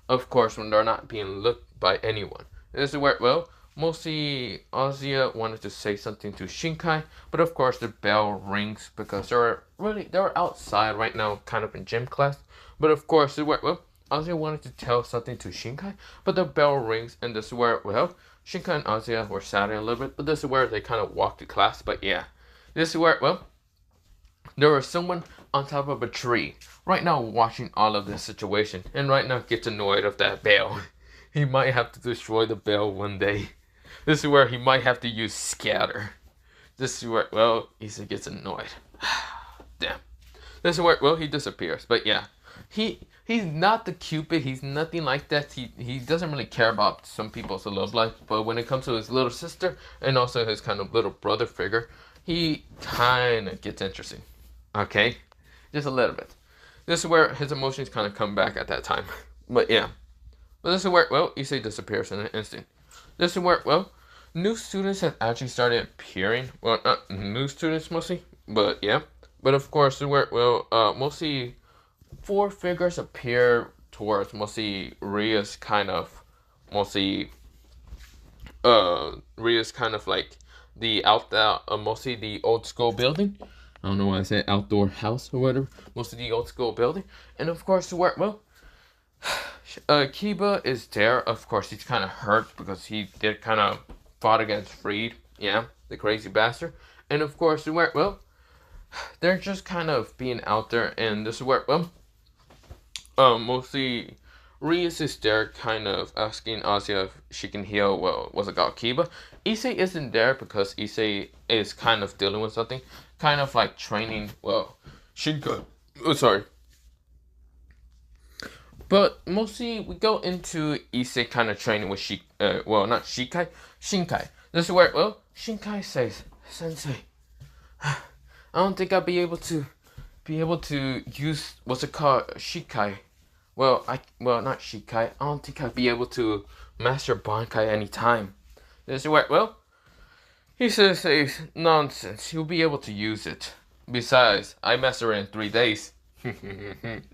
Of course, when they're not being looked by anyone. This is where, well, mostly Azia wanted to say something to Shinkai, but of course the bell rings because they're outside right now, kind of in gym class. But of course, this is where, well, Azia wanted to tell something to Shinkai, but the bell rings, and this is where, well, Shinkai and Azia were sad a little bit, but this is where they kind of walked to class. But yeah, this is where, well, there was someone on top of a tree right now watching all of this situation, and right now gets annoyed of that bell. He might have to destroy the bell one day. This is where he might have to use scatter. This is where, well, Issei gets annoyed. damn. This is where, well, he disappears. But yeah, he's not the Cupid. He's nothing like that. He doesn't really care about some people's love life. But when it comes to his little sister and also his kind of little brother figure, he kind of gets interesting. Okay, just a little bit. This is where his emotions kind of come back at that time. But yeah, but this is where, well, Issei disappears in an instant. This is where, well, new students have actually started appearing. Well, not new students mostly, but yeah. But of course, where, well, mostly 4 figures appear towards mostly Rias kind of, mostly, Rias kind of like the mostly the old school building. I don't know why I said outdoor house or whatever. Mostly the old school building. And of course, where, well, Kiba is there. Of course, he's kind of hurt because he did kind of fought against Freed. Yeah, the crazy bastard. And of course, where, well, they're just kind of being out there. And this is where, well, mostly Rias is there kind of asking Asuya if she can heal, well, what's it called, Kiba. Issei isn't there because Issei is kind of dealing with something. Kind of like training, well, Shinkai. Oh, sorry. But mostly we go into Issei kind of training with well, not Shinkai. This is where, well, Shinkai says, Sensei, I don't think I'll be able to use, what's it called, Shikai. Well, not Shikai. I don't think I'll be able to master Bankai anytime. This is where, well, he says nonsense. You'll be able to use it. Besides, I master it in 3 days.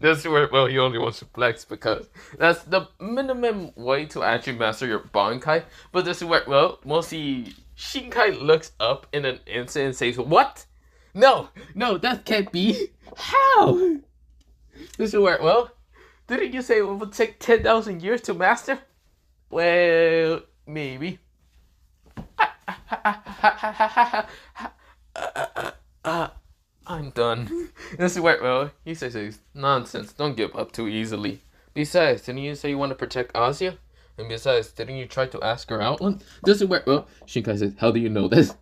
That's where, well, he only wants to flex because that's the minimum way to actually master your Bankai. But this is where, well, mostly Shinkai looks up in an instant and says, what? No, that can't be. How? This is where, well, didn't you say it would take 10,000 years to master? Well, maybe. I'm done. This is where, well, he says nonsense. Don't give up too easily. Besides, didn't you say you want to protect Asuya? And besides, didn't you try to ask her out? This is where, well, Shinkai says, how do you know this?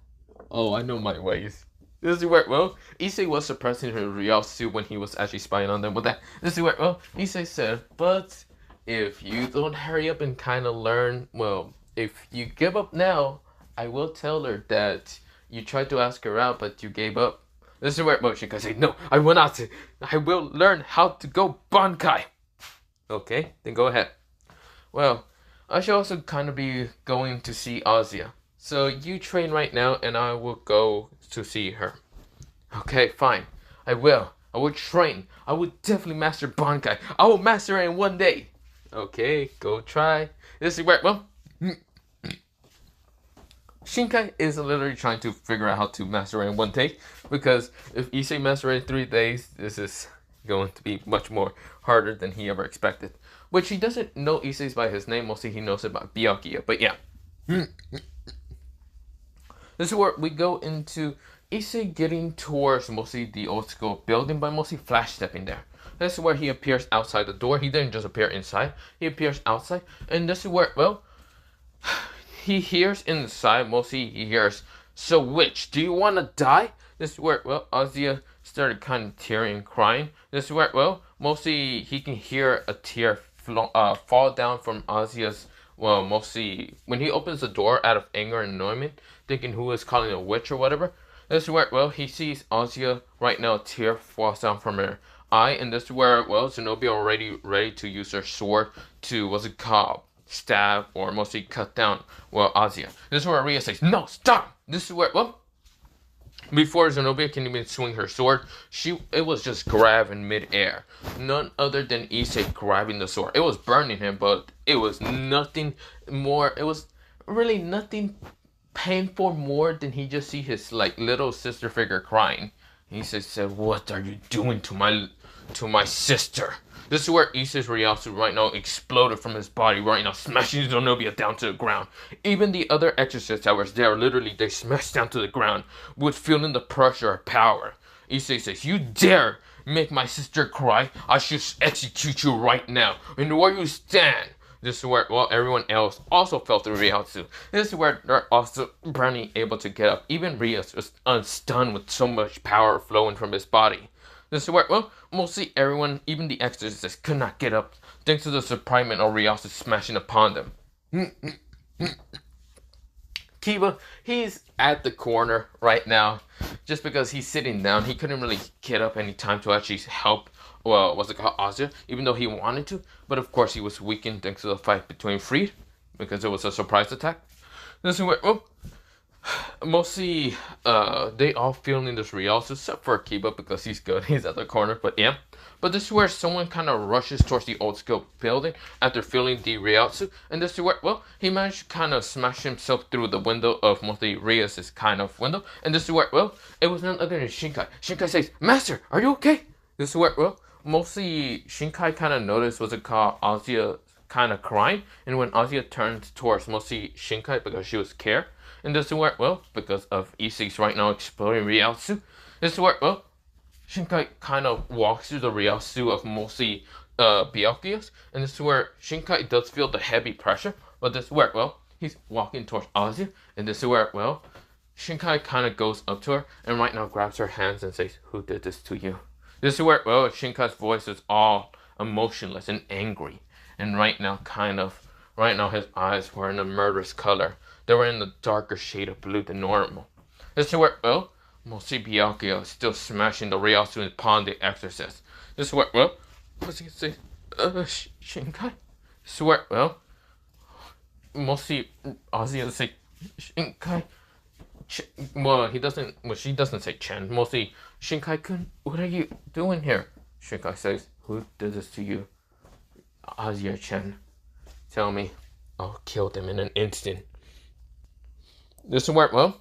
Oh, I know my ways. This is where, well, Issei was suppressing her Ryasu when he was actually spying on them with that. This is where, well, Issei said, but if you don't hurry up and kind of learn, well, if you give up now, I will tell her that you tried to ask her out, but you gave up. This is where, well, Shinkai said, no, I will not. I will learn how to go Bankai. Okay, then go ahead. Well, I should also kind of be going to see Asuya. So you train right now, and I will go to see her. Okay, fine. I will. I will train. I will definitely master Bankai. I will master it in 1 day. Okay, go try. This is where, well, Shinkai is literally trying to figure out how to master it in 1 day. Because if Issei master it in 3 days, this is going to be much more harder than he ever expected. Which he doesn't know Issei's by his name. Mostly he knows it by Byakuya. But yeah. This is where we go into Issei getting towards mostly the old school building, but mostly flash stepping there. This is where he appears outside the door. He didn't just appear inside. He appears outside. And this is where, well, he hears inside. Mostly he hears, so which? Do you want to die? This is where, well, Asuya started kind of tearing and crying. This is where, well, mostly he can hear a tear fall down from Asuya's, well, mostly when he opens the door out of anger and annoyment, thinking who is calling a witch or whatever. This is where, well, he sees Asuya right now, a tear falls down from her eye, and this is where, well, Zenobia already ready to use her sword to, what's it called, stab or mostly cut down, well, Asuya. This is where Rias says, no, stop! This is where, well, before Zenobia can even swing her sword, it was just grabbed in midair. None other than Issei grabbing the sword. It was burning him, but it was nothing more, it was really nothing painful more than he just see his like little sister figure crying. He said, what are you doing to my sister? This is where Issei's Ryasu right now exploded from his body right now, smashing Zenobia down to the ground. Even the other exorcists that was there, literally they smashed down to the ground with feeling the pressure of power. Issei says, you dare make my sister cry? I should execute you right now. And where you stand? This is where, well, everyone else also felt the Ryasu. This is where they're also barely able to get up. Even Rias was unstunned with so much power flowing from his body. This is where, well, mostly everyone, even the exorcists, could not get up, thanks to the surprisement of Rias smashing upon them. Kiba, he's at the corner right now, just because he's sitting down. He couldn't really get up any time to actually help, well, what's it called, Asia, even though he wanted to. But of course, he was weakened thanks to the fight between Freed, because it was a surprise attack. This is where, well, mostly, they all feeling this Rias, except for Kiba, because he's good. He's at the corner, but yeah. But this is where someone kind of rushes towards the old school building after feeling the Ryatsu, and this is where, well, he managed to kind of smash himself through the window of mostly Rias' kind of window, and this is where, well, it was none other than Shinkai. Shinkai says, "Master, are you okay?" This is where, well, mostly Shinkai kind of noticed what's it called, Azia kind of crying, and when Azia turned towards mostly Shinkai because she was scared, and this is where, well, because of Issei's right now exploding Ryatsu, this is where, well, Shinkai kind of walks through the Ryatsu of mostly Byakuya's, and this is where Shinkai does feel the heavy pressure, but this is where, well, he's walking towards Azia, and this is where, well, Shinkai kind of goes up to her, and right now grabs her hands and says, "Who did this to you?" This is where, well, Shinkai's voice is all emotionless and angry, and right now his eyes were in a murderous color. They were in a darker shade of blue than normal. This is where, well, mostly Biakuya is still smashing the Ryatsu upon the Exorcist. This is where, well, what's he say? Shinkai? This is where, well, mostly Ozzy say Shinkai. Well, she doesn't say Chen. Mostly, Shinkai-kun, what are you doing here? Shinkai says, "Who did this to you?" "Azia Chen. Tell me. I'll kill them in an instant." This is where, well,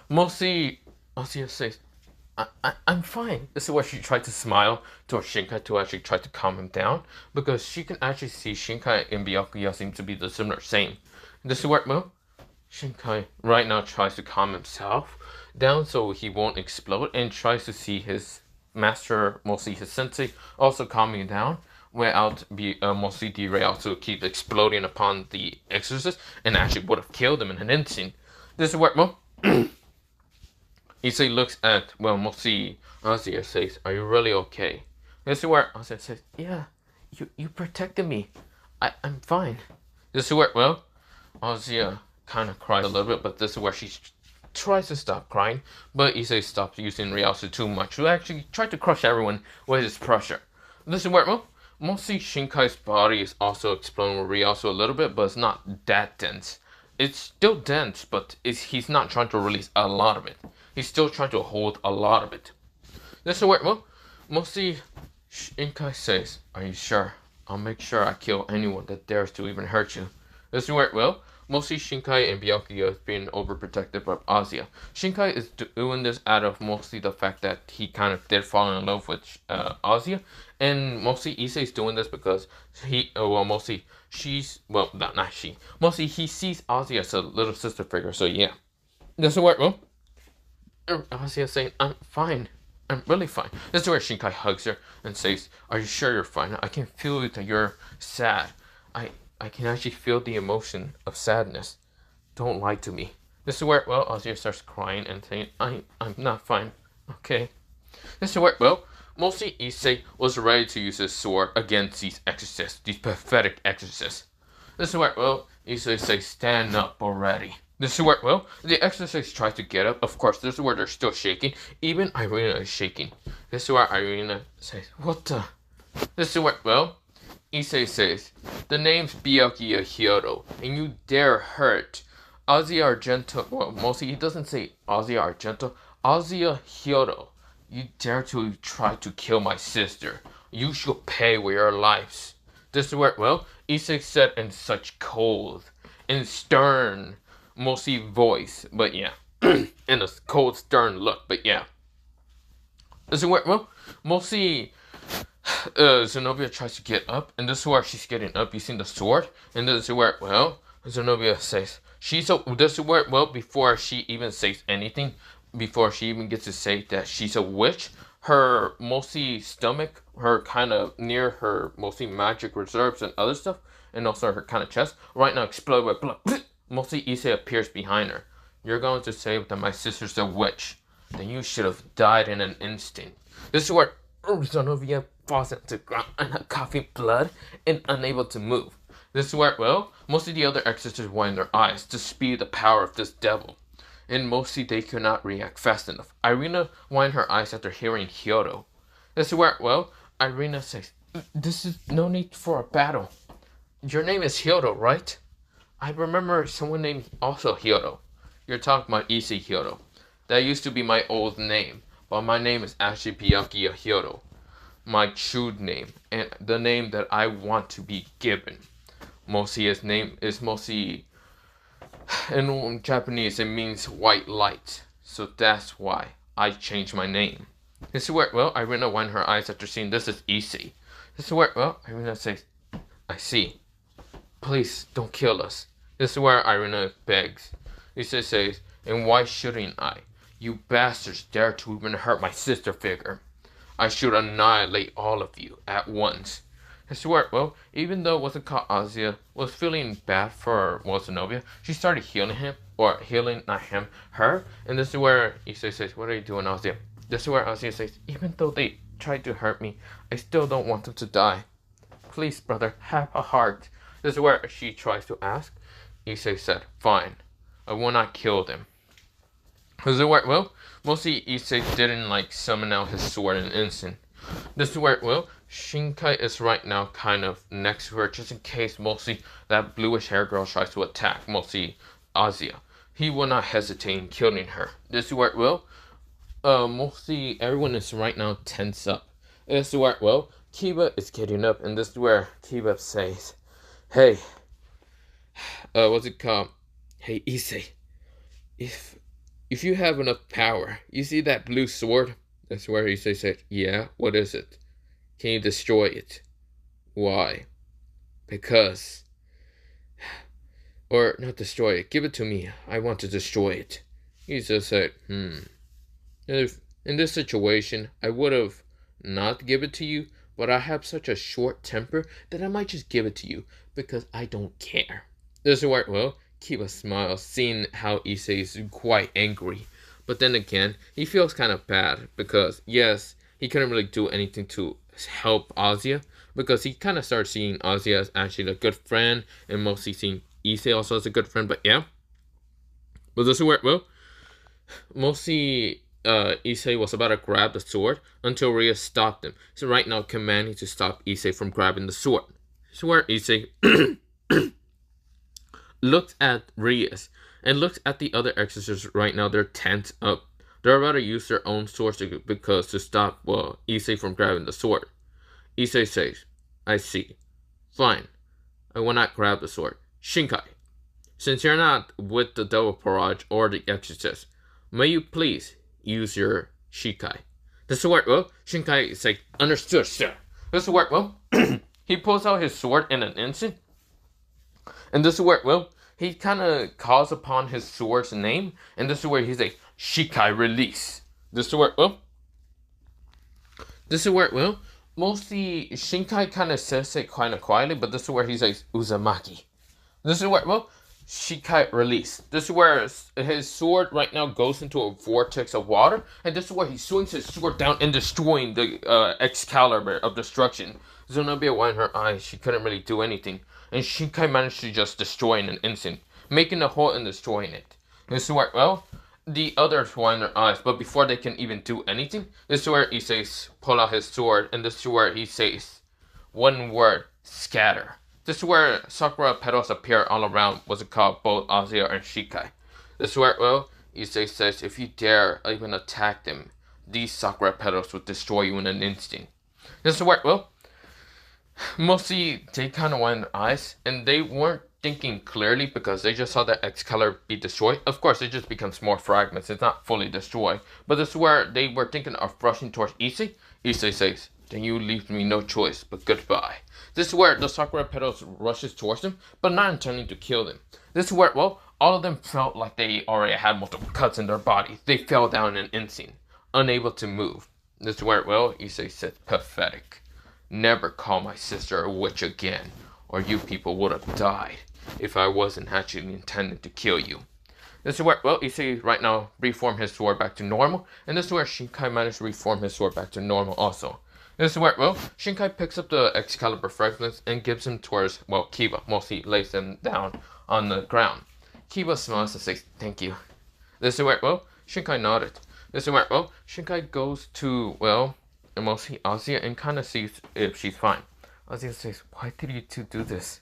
mostly Azia says, I'm fine. This is where she tried to smile towards Shinkai to actually try to calm him down, because she can actually see Shinkai and Byakuya seem to be the similar same. This is where, well, Shinkai right now tries to calm himself down so he won't explode, and tries to see his master, mostly his sensei, also calming down without mostly derailed to keep exploding upon the Exorcist, and actually would have killed him in an instant. This is where, well, Issei looks at, well, mostly Azia says, "Are you really okay?" This is where Azia says, "Yeah, you protected me. I'm fine." This is where, well, Azia kind of cries a little bit, but this is where she tries to stop crying, but Issei stops using Ryatsu too much to actually try to crush everyone with his pressure. This is where, well, mostly Shinkai's body is also exploding with Ryatsu a little bit, but it's not that dense. It's still dense, but he's not trying to release a lot of it. He's still trying to hold a lot of it. This is where, well, mostly Shinkai says, "Are you sure? I'll make sure I kill anyone that dares to even hurt you." This is where, well, mostly Shinkai and Byakuya is being overprotected by Azia. Shinkai is doing this out of mostly the fact that he kind of did fall in love with Azia, and mostly Issei is doing this because mostly he sees Azia as a little sister figure, so yeah. This is where, well, Azia saying, "I'm fine. I'm really fine." This is where Shinkai hugs her and says, "Are you sure you're fine? I can feel that you're sad. I can actually feel the emotion of sadness. Don't lie to me." This is where, well, Azia starts crying and saying, I'm not fine. Okay. This is where, well, mostly Issei was ready to use his sword against these exorcists, these pathetic exorcists. This is where, well, Issei says, "Stand up already." This is where, well, the exorcists try to get up. Of course, this is where they're still shaking. Even Irina is shaking. This is where Irina says, "What the?" This is where, well, Issei says, "The name's Byakuya Hyodo, and you dare hurt Azia Argento." Well, mostly he doesn't say Azia Argento. Azia Hyodo. "You dare to try to kill my sister. You shall pay with your lives." This is where, well, Issei said in such cold and stern, mostly voice, but yeah, in a cold, stern look, but yeah. This is where, well, mostly Zenobia tries to get up, and this is where she's getting up using the sword, and this is where, well, Zenobia says, this is where, well, before she even says anything, before she even gets to say that she's a witch, her mostly stomach, her kind of near her mostly magic reserves and other stuff, and also her kind of chest, right now explode with blood. Mostly Issei appears behind her. "You're going to say that my sister's a witch? Then you should have died in an instant." This is where Zonovia falls into the ground and coughing blood and unable to move. This is where, well, most of the other exorcists wind their eyes to speed the power of this devil. And mostly they could not react fast enough. Irina wind her eyes after hearing Hyodo. This is where, well, Irina says, "This is no need for a battle. Your name is Hyodo, right? I remember someone named also Hyodo. You're talking about Issei Hyodo. That used to be my old name, but my name is actually Byakuya Hyodo. My true name, and the name that I want to be given. Mostly his name is mostly, in Japanese, it means white light. So that's why I changed my name." This is where, well, Irina wind her eyes after seeing this is Issei. This is where, well, Irina says, "I see. Please don't kill us." This is where Irina begs. Issei says, "And why shouldn't I? You bastards dare to even hurt my sister figure. I should annihilate all of you at once." I swear, well, even though what's it called, Azia was feeling bad for Zenobia, she started healing him, or healing, not him, her. And this is where Issei says, "What are you doing, Azia?" This is where Azia says, "Even though they tried to hurt me, I still don't want them to die. Please, brother, have a heart." This is where she tries to ask. Issei said, "Fine, I will not kill them." This is where, well, mostly Issei didn't like summon out his sword in an instant. This is where, well, Shinkai is right now kind of next to her, just in case mostly that bluish hair girl tries to attack mostly Azia. He will not hesitate in killing her. This is where, well, mostly everyone is right now tense up. This is where, well, Kiba is getting up, and this is where Kiba says, "Hey, what's it called? Hey, Issei, if you have enough power, you see that blue sword?" That's where Issei said, "Yeah, what is it? Can you destroy it?" "Why?" "Because..." "Or not destroy it, give it to me. I want to destroy it." Issei said, "If in this situation, I would have not give it to you, but I have such a short temper that I might just give it to you, because I don't care." This is where, well, Kiba smiles, seeing how Issei is quite angry. But then again, he feels kind of bad, because yes, he couldn't really do anything to help Azia, because he kind of started seeing Azia as actually a good friend, and mostly seeing Issei also as a good friend, but yeah. But this is where, well, mostly Issei was about to grab the sword until Rias stopped him. So right now commanding to stop Issei from grabbing the sword. So where Issei looked at Rias and looked at the other exorcists right now. They're tense up. They're about to use their own swords to stop, well, Issei from grabbing the sword. Issei says, "I see. Fine. I will not grab the sword. Shinkai, since you're not with the Devil Barrage or the Exorcist, may you please use your Shikai." This is where, well, Shinkai is like, "Understood, sir." This is where, well, he pulls out his sword in an instant. And this is where, well, he kind of calls upon his sword's name. And this is where he's like, "Shikai, release." This is where, well, mostly Shinkai kind of says it kind of quietly, but this is where he's like, "Uzumaki." This is where, well, Shikai, release. This is where his sword right now goes into a vortex of water, and this is where he swings his sword down and destroying the Excalibur of destruction. Zenobia widened her eyes. She couldn't really do anything, and Shinkai managed to just destroy in an instant, making a hole and destroying it. This is where, well, the others widened their eyes, but before they can even do anything, this is where Issei pull out his sword, and this is where he says one word: scatter. This is where sakura petals appear all around, what's it called, both Azia and Shikai. This is where, well, Issei says, "If you dare even attack them, these sakura petals will destroy you in an instant." This is where, well, mostly they kind of widened their eyes, and they weren't thinking clearly because they just saw that Excalibur be destroyed. Of course, it just becomes more fragments. It's not fully destroyed. But this is where they were thinking of rushing towards Issei. Issei says, "Then you leave me no choice but goodbye." This is where the sakura petals rushes towards them, but not intending to kill them. This is where, well, all of them felt like they already had multiple cuts in their bodies. They fell down in an instant, unable to move. This is where, well, Issei said, "Pathetic. Never call my sister a witch again, or you people would have died if I wasn't actually intending to kill you." This is where, well, Issei right now reform his sword back to normal, and this is where Shinkai managed to reform his sword back to normal also. This is where, well, Shinkai picks up the Excalibur fragments and gives them towards, well, Kiba. Mostly lays them down on the ground. Kiba smiles and says, thank you. This is where, well, Shinkai nodded. This is where, well, Shinkai goes to, well, mostly Azia and kind of sees if she's fine. Azia says, why did you two do this?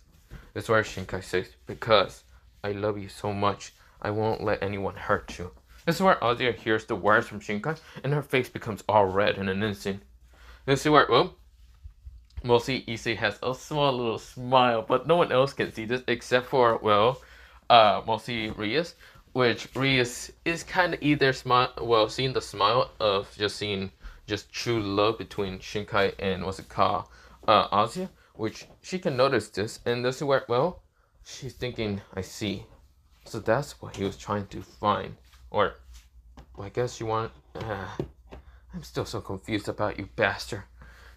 This is where Shinkai says, because I love you so much. I won't let anyone hurt you. This is where Azia hears the words from Shinkai, and her face becomes all red in an instant. This is where, well, mostly Issei has a small little smile, but no one else can see this except for, well, mostly Rias, which Rias is kind of either seeing the smile of just seeing just true love between Shinkai and what's it called, Azia, which she can notice this, and this is where, well, she's thinking, I see. So that's what he was trying to find. Or, well, I guess you want... I'm still so confused about you, bastard.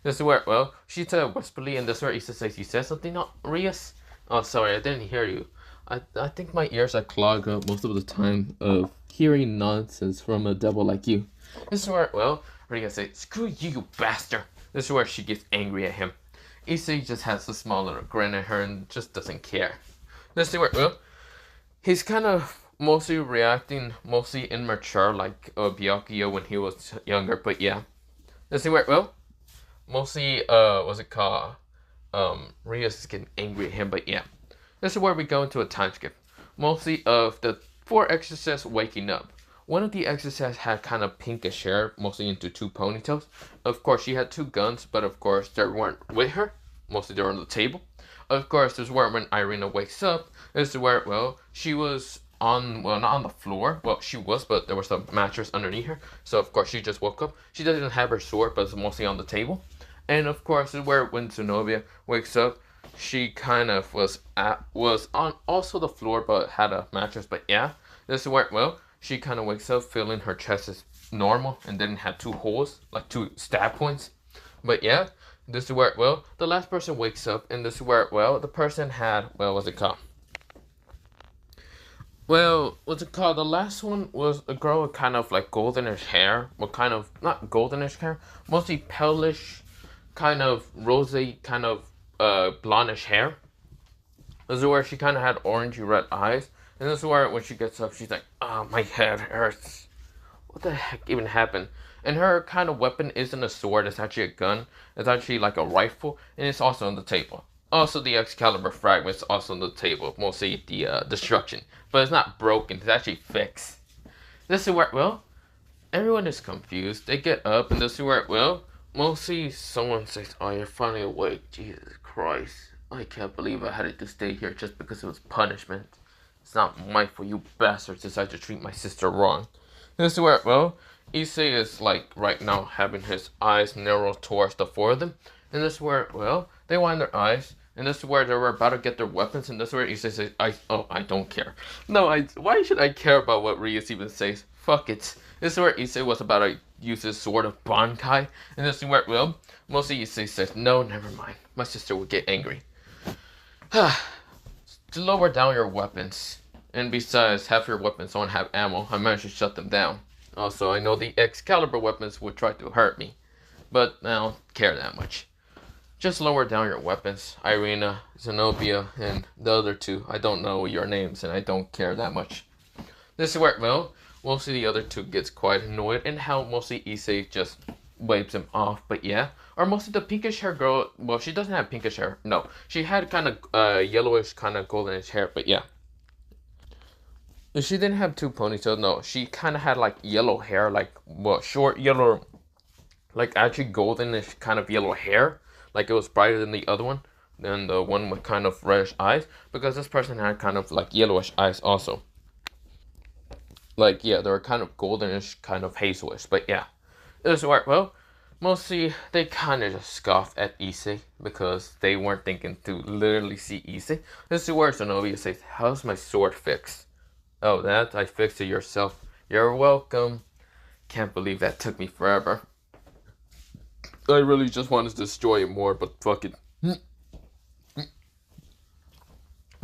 This is where, well, she said whisperly, and this is where Issa says, you said something, not Rias? Oh, sorry, I didn't hear you. I think my ears are clogged up most of the time of hearing nonsense from a devil like you. This is where, well, Rias says, screw you, you bastard. This is where she gets angry at him. Issei just has a small little grin at her and just doesn't care. This is where, well, he's kind of mostly reacting, mostly immature, like Byakuya when he was younger, but yeah. This is where, well, mostly, what's it called? Rias is getting angry at him, but yeah. This is where we go into a time skip. Mostly of the 4 exorcists waking up. One of the exorcists had kind of pinkish hair, mostly into 2 ponytails. Of course, she had 2 guns, but of course, they weren't with her. Mostly they were on the table. Of course, this is where when Irina wakes up, this is where, well, she was on, well, not on the floor. Well, she was, but there was a mattress underneath her. So, of course, she just woke up. She doesn't have her sword, but it's mostly on the table. And, of course, this is where when Zenobia wakes up, she kind of was on also the floor, but had a mattress. But, yeah, this is where, well, she kind of wakes up feeling her chest is normal and then had 2 holes, like 2 stab points. But, yeah. This is where, well, the last person wakes up, and this is where, well, the person had, well, what's it called? Well, what's it called? The last one was a girl with kind of like goldenish hair. Well, kind of, not goldenish hair, mostly palish, kind of rosy, kind of blondish hair. This is where she kind of had orangey red eyes. And this is where when she gets up, she's like, oh, my head hurts. What the heck even happened? And her kind of weapon isn't a sword, it's actually a gun. It's actually like a rifle, and it's also on the table. Also, the Excalibur fragment is also on the table, mostly the destruction. But it's not broken, it's actually fixed. This is where, well, everyone is confused. They get up, and this is where, well, mostly someone says, oh, you're finally awake. Jesus Christ. I can't believe I had to stay here just because it was punishment. It's not my fault you bastards decided to treat my sister wrong. This is where, well, Issei is like right now having his eyes narrowed towards the 4 of them. And this is where, well, they wind their eyes. And this is where they were about to get their weapons. And this is where Issei says, I don't care. No, why should I care about what Rias even says? Fuck it. This is where Issei was about to use his sword of Bankai. And this is where, well, mostly Issei says, no, never mind. My sister would get angry. To lower down your weapons. And besides, half your weapons don't have ammo. I managed to shut them down. Also, I know the Excalibur weapons would try to hurt me, but I don't care that much. Just lower down your weapons. Irina, Zenobia, and the other 2. I don't know your names, and I don't care that much. This is where, well, mostly the other 2 gets quite annoyed, and how mostly Issei just waves him off, but yeah. Or mostly the pinkish hair girl, well, she doesn't have pinkish hair, no. She had kind of yellowish, kind of goldenish hair, but yeah. She didn't have 2 ponytails, no. She kind of had like yellow hair, like, well, short yellow, like actually goldenish kind of yellow hair. Like it was brighter than the other one, than the one with kind of reddish eyes. Because this person had kind of like yellowish eyes also. Like, yeah, they were kind of goldenish, kind of hazelish, but yeah. This is where, well, mostly they kind of just scoff at Issei because they weren't thinking to literally see Issei. This is where Zenobia says, how's my sword fixed? Oh, that? I fixed it yourself. You're welcome. Can't believe that took me forever. I really just wanted to destroy it more, but fuck it. And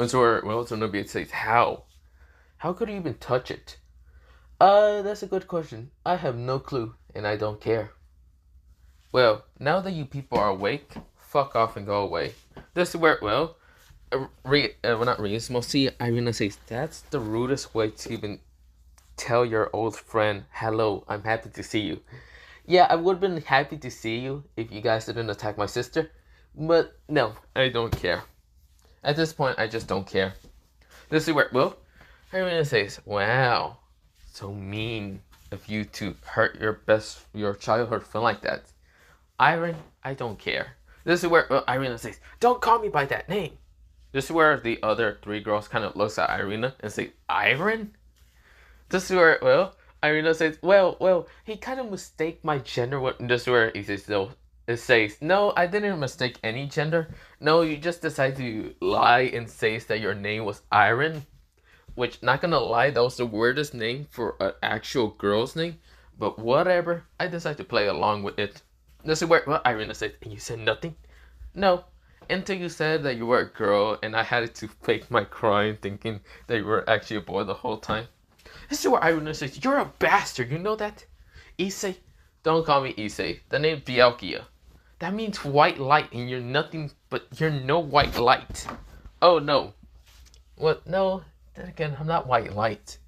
so, well, Zenobia says, how? How could you even touch it? That's a good question. I have no clue, and I don't care. Well, now that you people are awake, fuck off and go away. This is where, well, not Rias, mostly Irina says, that's the rudest way to even tell your old friend, hello, I'm happy to see you. Yeah, I would have been happy to see you if you guys didn't attack my sister, but no, I don't care. At this point, I just don't care. This is where, well, Irina says, wow, so mean of you to hurt your childhood friend like that. Iron, I don't care. This is where Irina says, don't call me by that name. This is where the other three girls kind of looks at Irina and say, Iron? This is where, well, Irina says, well, he kind of mistake my gender. This is where he says, no. It says, no, I didn't mistake any gender. No, you just decided to lie and say that your name was Iron. Which, not gonna lie, that was the weirdest name for an actual girl's name. But whatever, I decided to play along with it. This is where, well, Irina said, and you said nothing? No, until you said that you were a girl, and I had to fake my crying thinking that you were actually a boy the whole time. This is where Irina says, you're a bastard, you know that? Issei, don't call me Issei. The name Byakuya. That means white light, and you're nothing but, you're no white light. Oh no. What? No. Then again, I'm not white light.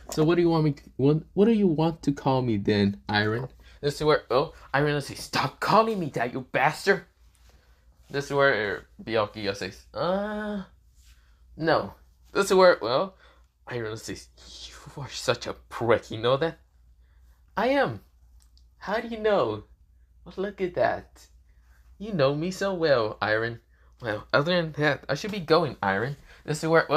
So what do you want me? What do you want to call me then, Iron? This is where Iron says, stop calling me that, you bastard. This is where Biakuya says, no. This is where Iron says, you are such a prick. You know that? I am. How do you know? Well, look at that. You know me so well, Iron. Well, other than that, I should be going, Iron. This is where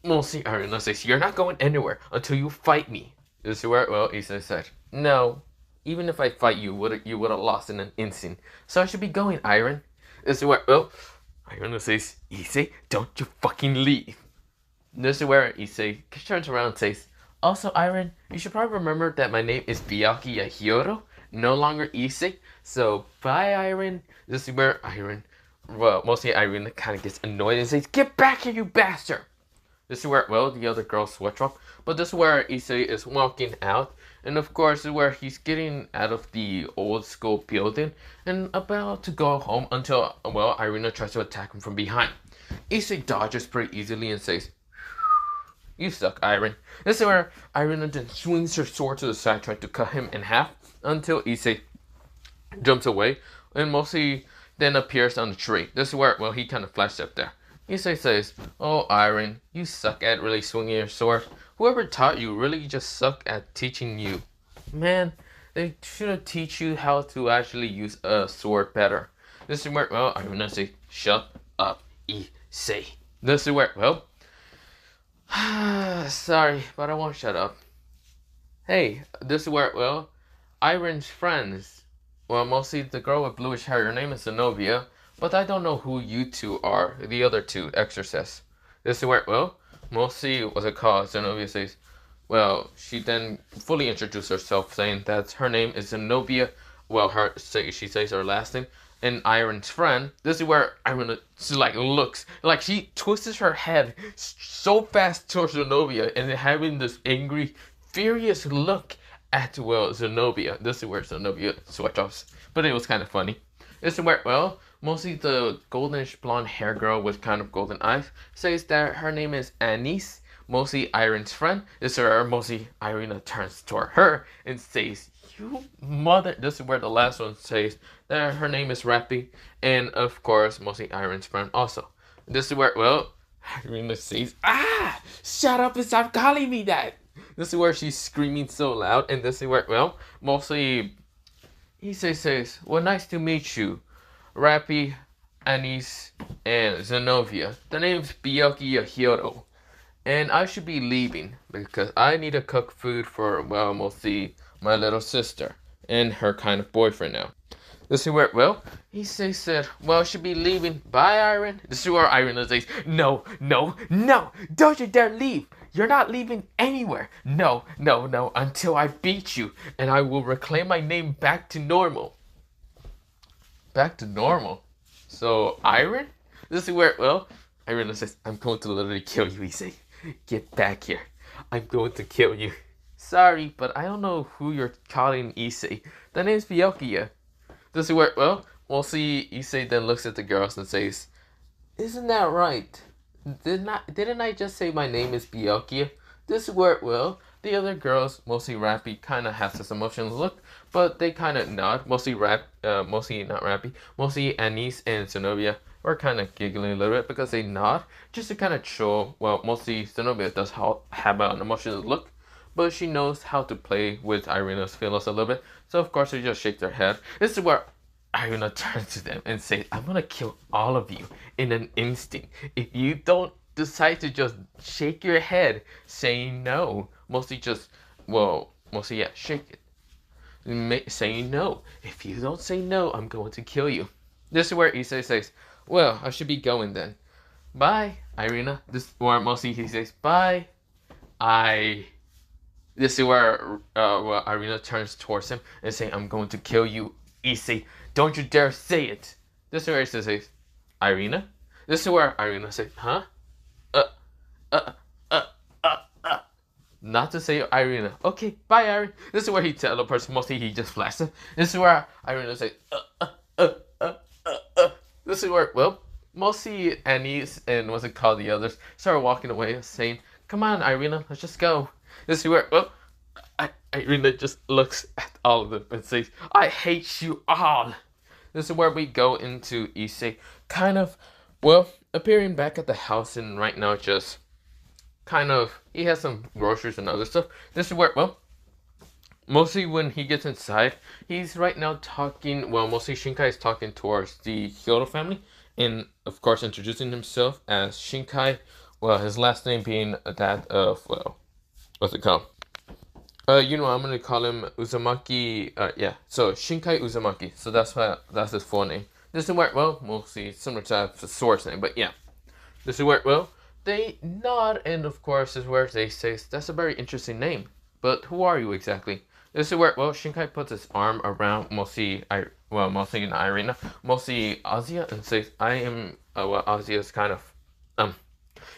mostly Irina says, you're not going anywhere until you fight me. This is where, Issei said, no, even if I fight you, you would have lost in an instant. So I should be going, Iron. This is where, Irina says, Issei, don't you fucking leave. This is where Issei turns around and says, also, Iron, you should probably remember that my name is Byakuya Hyoto, no longer Issei. So, bye, Iron. This is where mostly Irina kind of gets annoyed and says, get back here, you bastard. This is where, the other girls switch up. But this is where Issei is walking out. And of course, this is where he's getting out of the old school building and about to go home until, Irina tries to attack him from behind. Issei dodges pretty easily and says, you suck, Iron. This is where Irina then swings her sword to the side, trying to cut him in half until Issei jumps away and mostly then appears on the tree. This is where, he kind of flashed up there. Issei says, oh, Iron, you suck at really swinging your sword. Whoever taught you really just suck at teaching you. Man, they should have teach you how to actually use a sword better. This is where, I'm gonna say, shut up, Issei. This is where, sorry, but I won't shut up. Hey, this is where, Iron's friends, mostly the girl with bluish hair, her name is Zenobia. But I don't know who you two are, the other two, Exorcist. This is where, mostly was a cause. Zenobia says, she then fully introduced herself, saying that her name is Zenobia. She says her last name. And Iron's friend. This is where Iron looks, she twists her head so fast towards Zenobia and having this angry, furious look at, Zenobia. This is where Zenobia switch offs. But it was kind of funny. This is where, mostly the goldenish blonde hair girl with kind of golden eyes says that her name is Anise, mostly Iron's friend. This is where mostly Irina turns toward her and says, you mother. This is where the last one says that her name is Rappy, and of course, mostly Iron's friend also. This is where, Irina says, shut up and stop calling me that. This is where she's screaming so loud, and this is where, mostly Issei says, nice to meet you. Rappy, Anise, and Zenobia. The name's Byakuya Hyoto. And I should be leaving because I need to cook food for, mostly my little sister and her kind of boyfriend now. This is where, Issei said, I should be leaving. Bye, Iron. This is where Iron says, no, don't you dare leave. You're not leaving anywhere. No, until I beat you and I will reclaim my name back to normal. Back to normal. So, Iron? This is where, Iron says, I'm going to literally kill you, Issei. Get back here. I'm going to kill you. Sorry, but I don't know who you're calling Issei. The name's Byakuya. This is where, well, we'll see. Issei then looks at the girls and says, "Isn't that right? Didn't I just say my name is Byakuya?" This is where, well, the other girls, mostly Rappy, kind of has this emotional look, but they kind of nod. Mostly mostly not Rappy, mostly Anise and Zenobia are kind of giggling a little bit because they nod, just to kind of show, well, mostly Zenobia does have an emotional look, but she knows how to play with Irina's feelings a little bit, so of course they just shake their head. This is where Irina turns to them and says, "I'm gonna kill all of you in an instant if you don't decide to just shake your head saying no." Mostly just, well, mostly, yeah, shake it. Saying no. If you don't say no, I'm going to kill you. This is where Issei says, "Well, I should be going then. Bye, Irina." This where mostly he says, "Bye, I." This is where well, Irina turns towards him and saying, "I'm going to kill you, Issei. Don't you dare say it." This is where Issei says, "Irina?" This is where Irina says, "Huh? Uh, uh, uh, uh. Not to say Irina. Okay, bye, Irina." This is where he teleports. Mostly he just flashes. This is where Irina says, This is where, well, mostly Anise and what's it called, the others, start walking away saying, "Come on, Irina, let's just go." This is where, well, Irina just looks at all of them and says, "I hate you all." This is where we go into Issei, kind of, well, appearing back at the house and right now just kind of, he has some groceries and other stuff. This is where, well, mostly when he gets inside, he's right now talking, well, mostly Shinkai is talking towards the Hyoto family, and of course introducing himself as Shinkai, well, his last name being that of, well, what's it called? You know, I'm gonna call him Uzumaki, yeah, so Shinkai Uzumaki, so that's his full name. This is where, well, mostly similar to the source name, but yeah. This is where, well, they nod, and of course, is where they say, "That's a very interesting name, but who are you exactly?" This is where, well, Shinkai puts his arm around mostly in Irina, mostly Azia, and says, "I am, well, Azia's kind of,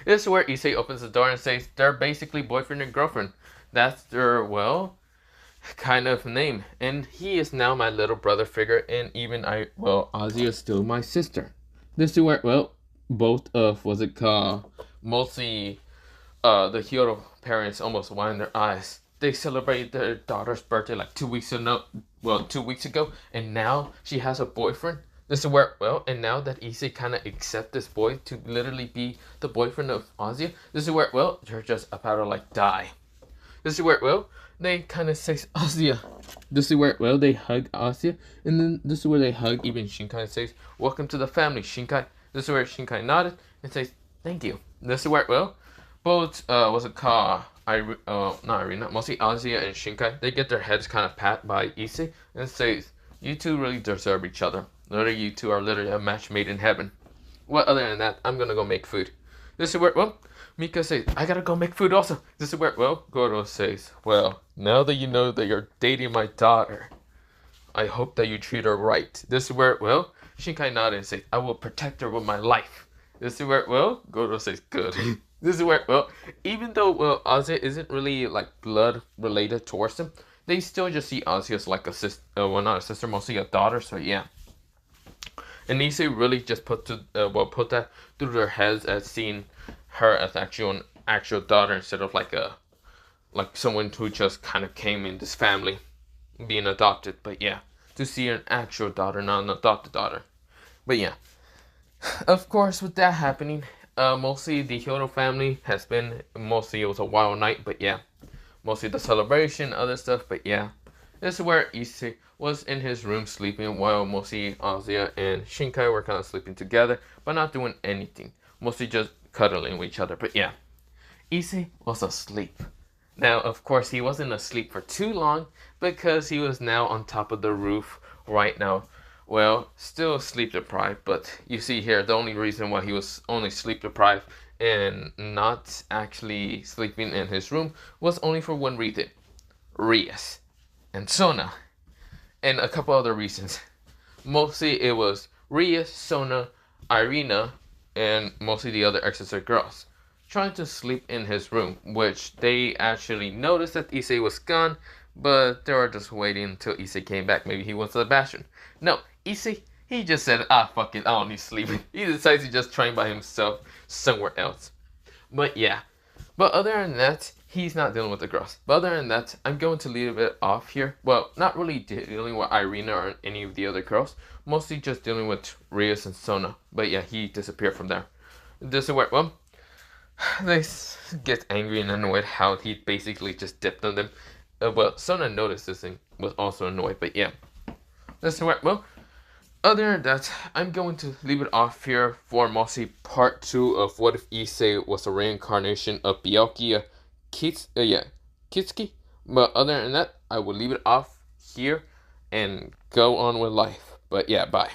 This is where Issei opens the door and says, "They're basically boyfriend and girlfriend. That's their, well, kind of name. And he is now my little brother figure, and even Azia is still my sister." This is where, well, both of, what's it called, mostly the Hyoto parents almost wind their eyes. They celebrated their daughter's birthday like 2 weeks ago, and now she has a boyfriend. This is where, well, and now that Issei kind of accept this boy to literally be the boyfriend of Azia, this is where, well, they're just about to like die. This is where, well, they kind of say Azia. This is where, well, they hug Azia, and then this is where they hug even Shinkai and says, "Welcome to the family, Shinkai." This is where Shinkai nodded and says, "Thank you." This is where, well, both, what's it called, not Irina, mostly Azia and Shinkai, they get their heads kind of pat by Issei and says, "You two really deserve each other. Literally, you two are literally a match made in heaven." Well, other than that, I'm gonna go make food. This is where, well, Mika says, "I gotta go make food also." This is where, well, Goro says, "Well, now that you know that you're dating my daughter, I hope that you treat her right." This is where, well, Shinkai nodded and says, "I will protect her with my life." This is where, well, Goro says, "Good." This is where, well, even though, well, Azia isn't really, like, blood related towards them, they still just see Azia as, like, a sister, well, not a sister, mostly a daughter, so yeah. And Issei really just put that through their heads as seeing her as an actual daughter instead of like someone who just kind of came in this family being adopted. But yeah, to see an actual daughter, not an adopted daughter. But yeah, of course, with that happening, mostly the Hyoto family has been, mostly it was a wild night, but yeah, mostly the celebration, other stuff, but yeah. This is where Issei was in his room sleeping while mostly Azia and Shinkai were kind of sleeping together, but not doing anything. Mostly just cuddling with each other, but yeah. Issei was asleep. Now, of course, he wasn't asleep for too long because he was now on top of the roof right now. Well, still sleep deprived, but you see here, the only reason why he was only sleep deprived and not actually sleeping in his room was only for one reason. Rias and Sona, and a couple other reasons. Mostly it was Rias, Sona, Irina, and mostly the other Exorcist girls trying to sleep in his room, which they actually noticed that Issei was gone, but they were just waiting until Issei came back. Maybe he went to the bathroom. No, Issei, he just said, fuck it, I don't need sleep. He decides to just train by himself somewhere else. But yeah. But other than that, he's not dealing with the girls. But other than that, I'm going to leave it off here. Well, not really dealing with Irina or any of the other girls. Mostly just dealing with Rias and Sona. But yeah, he disappeared from there. This is where, well, they get angry and annoyed how he basically just dipped on them. Well, Sona noticed this and was also annoyed. But yeah, this is where, well, other than that, I'm going to leave it off here for mostly part 2 of what if Issei was a reincarnation of Byakuya Kuchiki. But other than that, I will leave it off here and go on with life. But yeah, bye.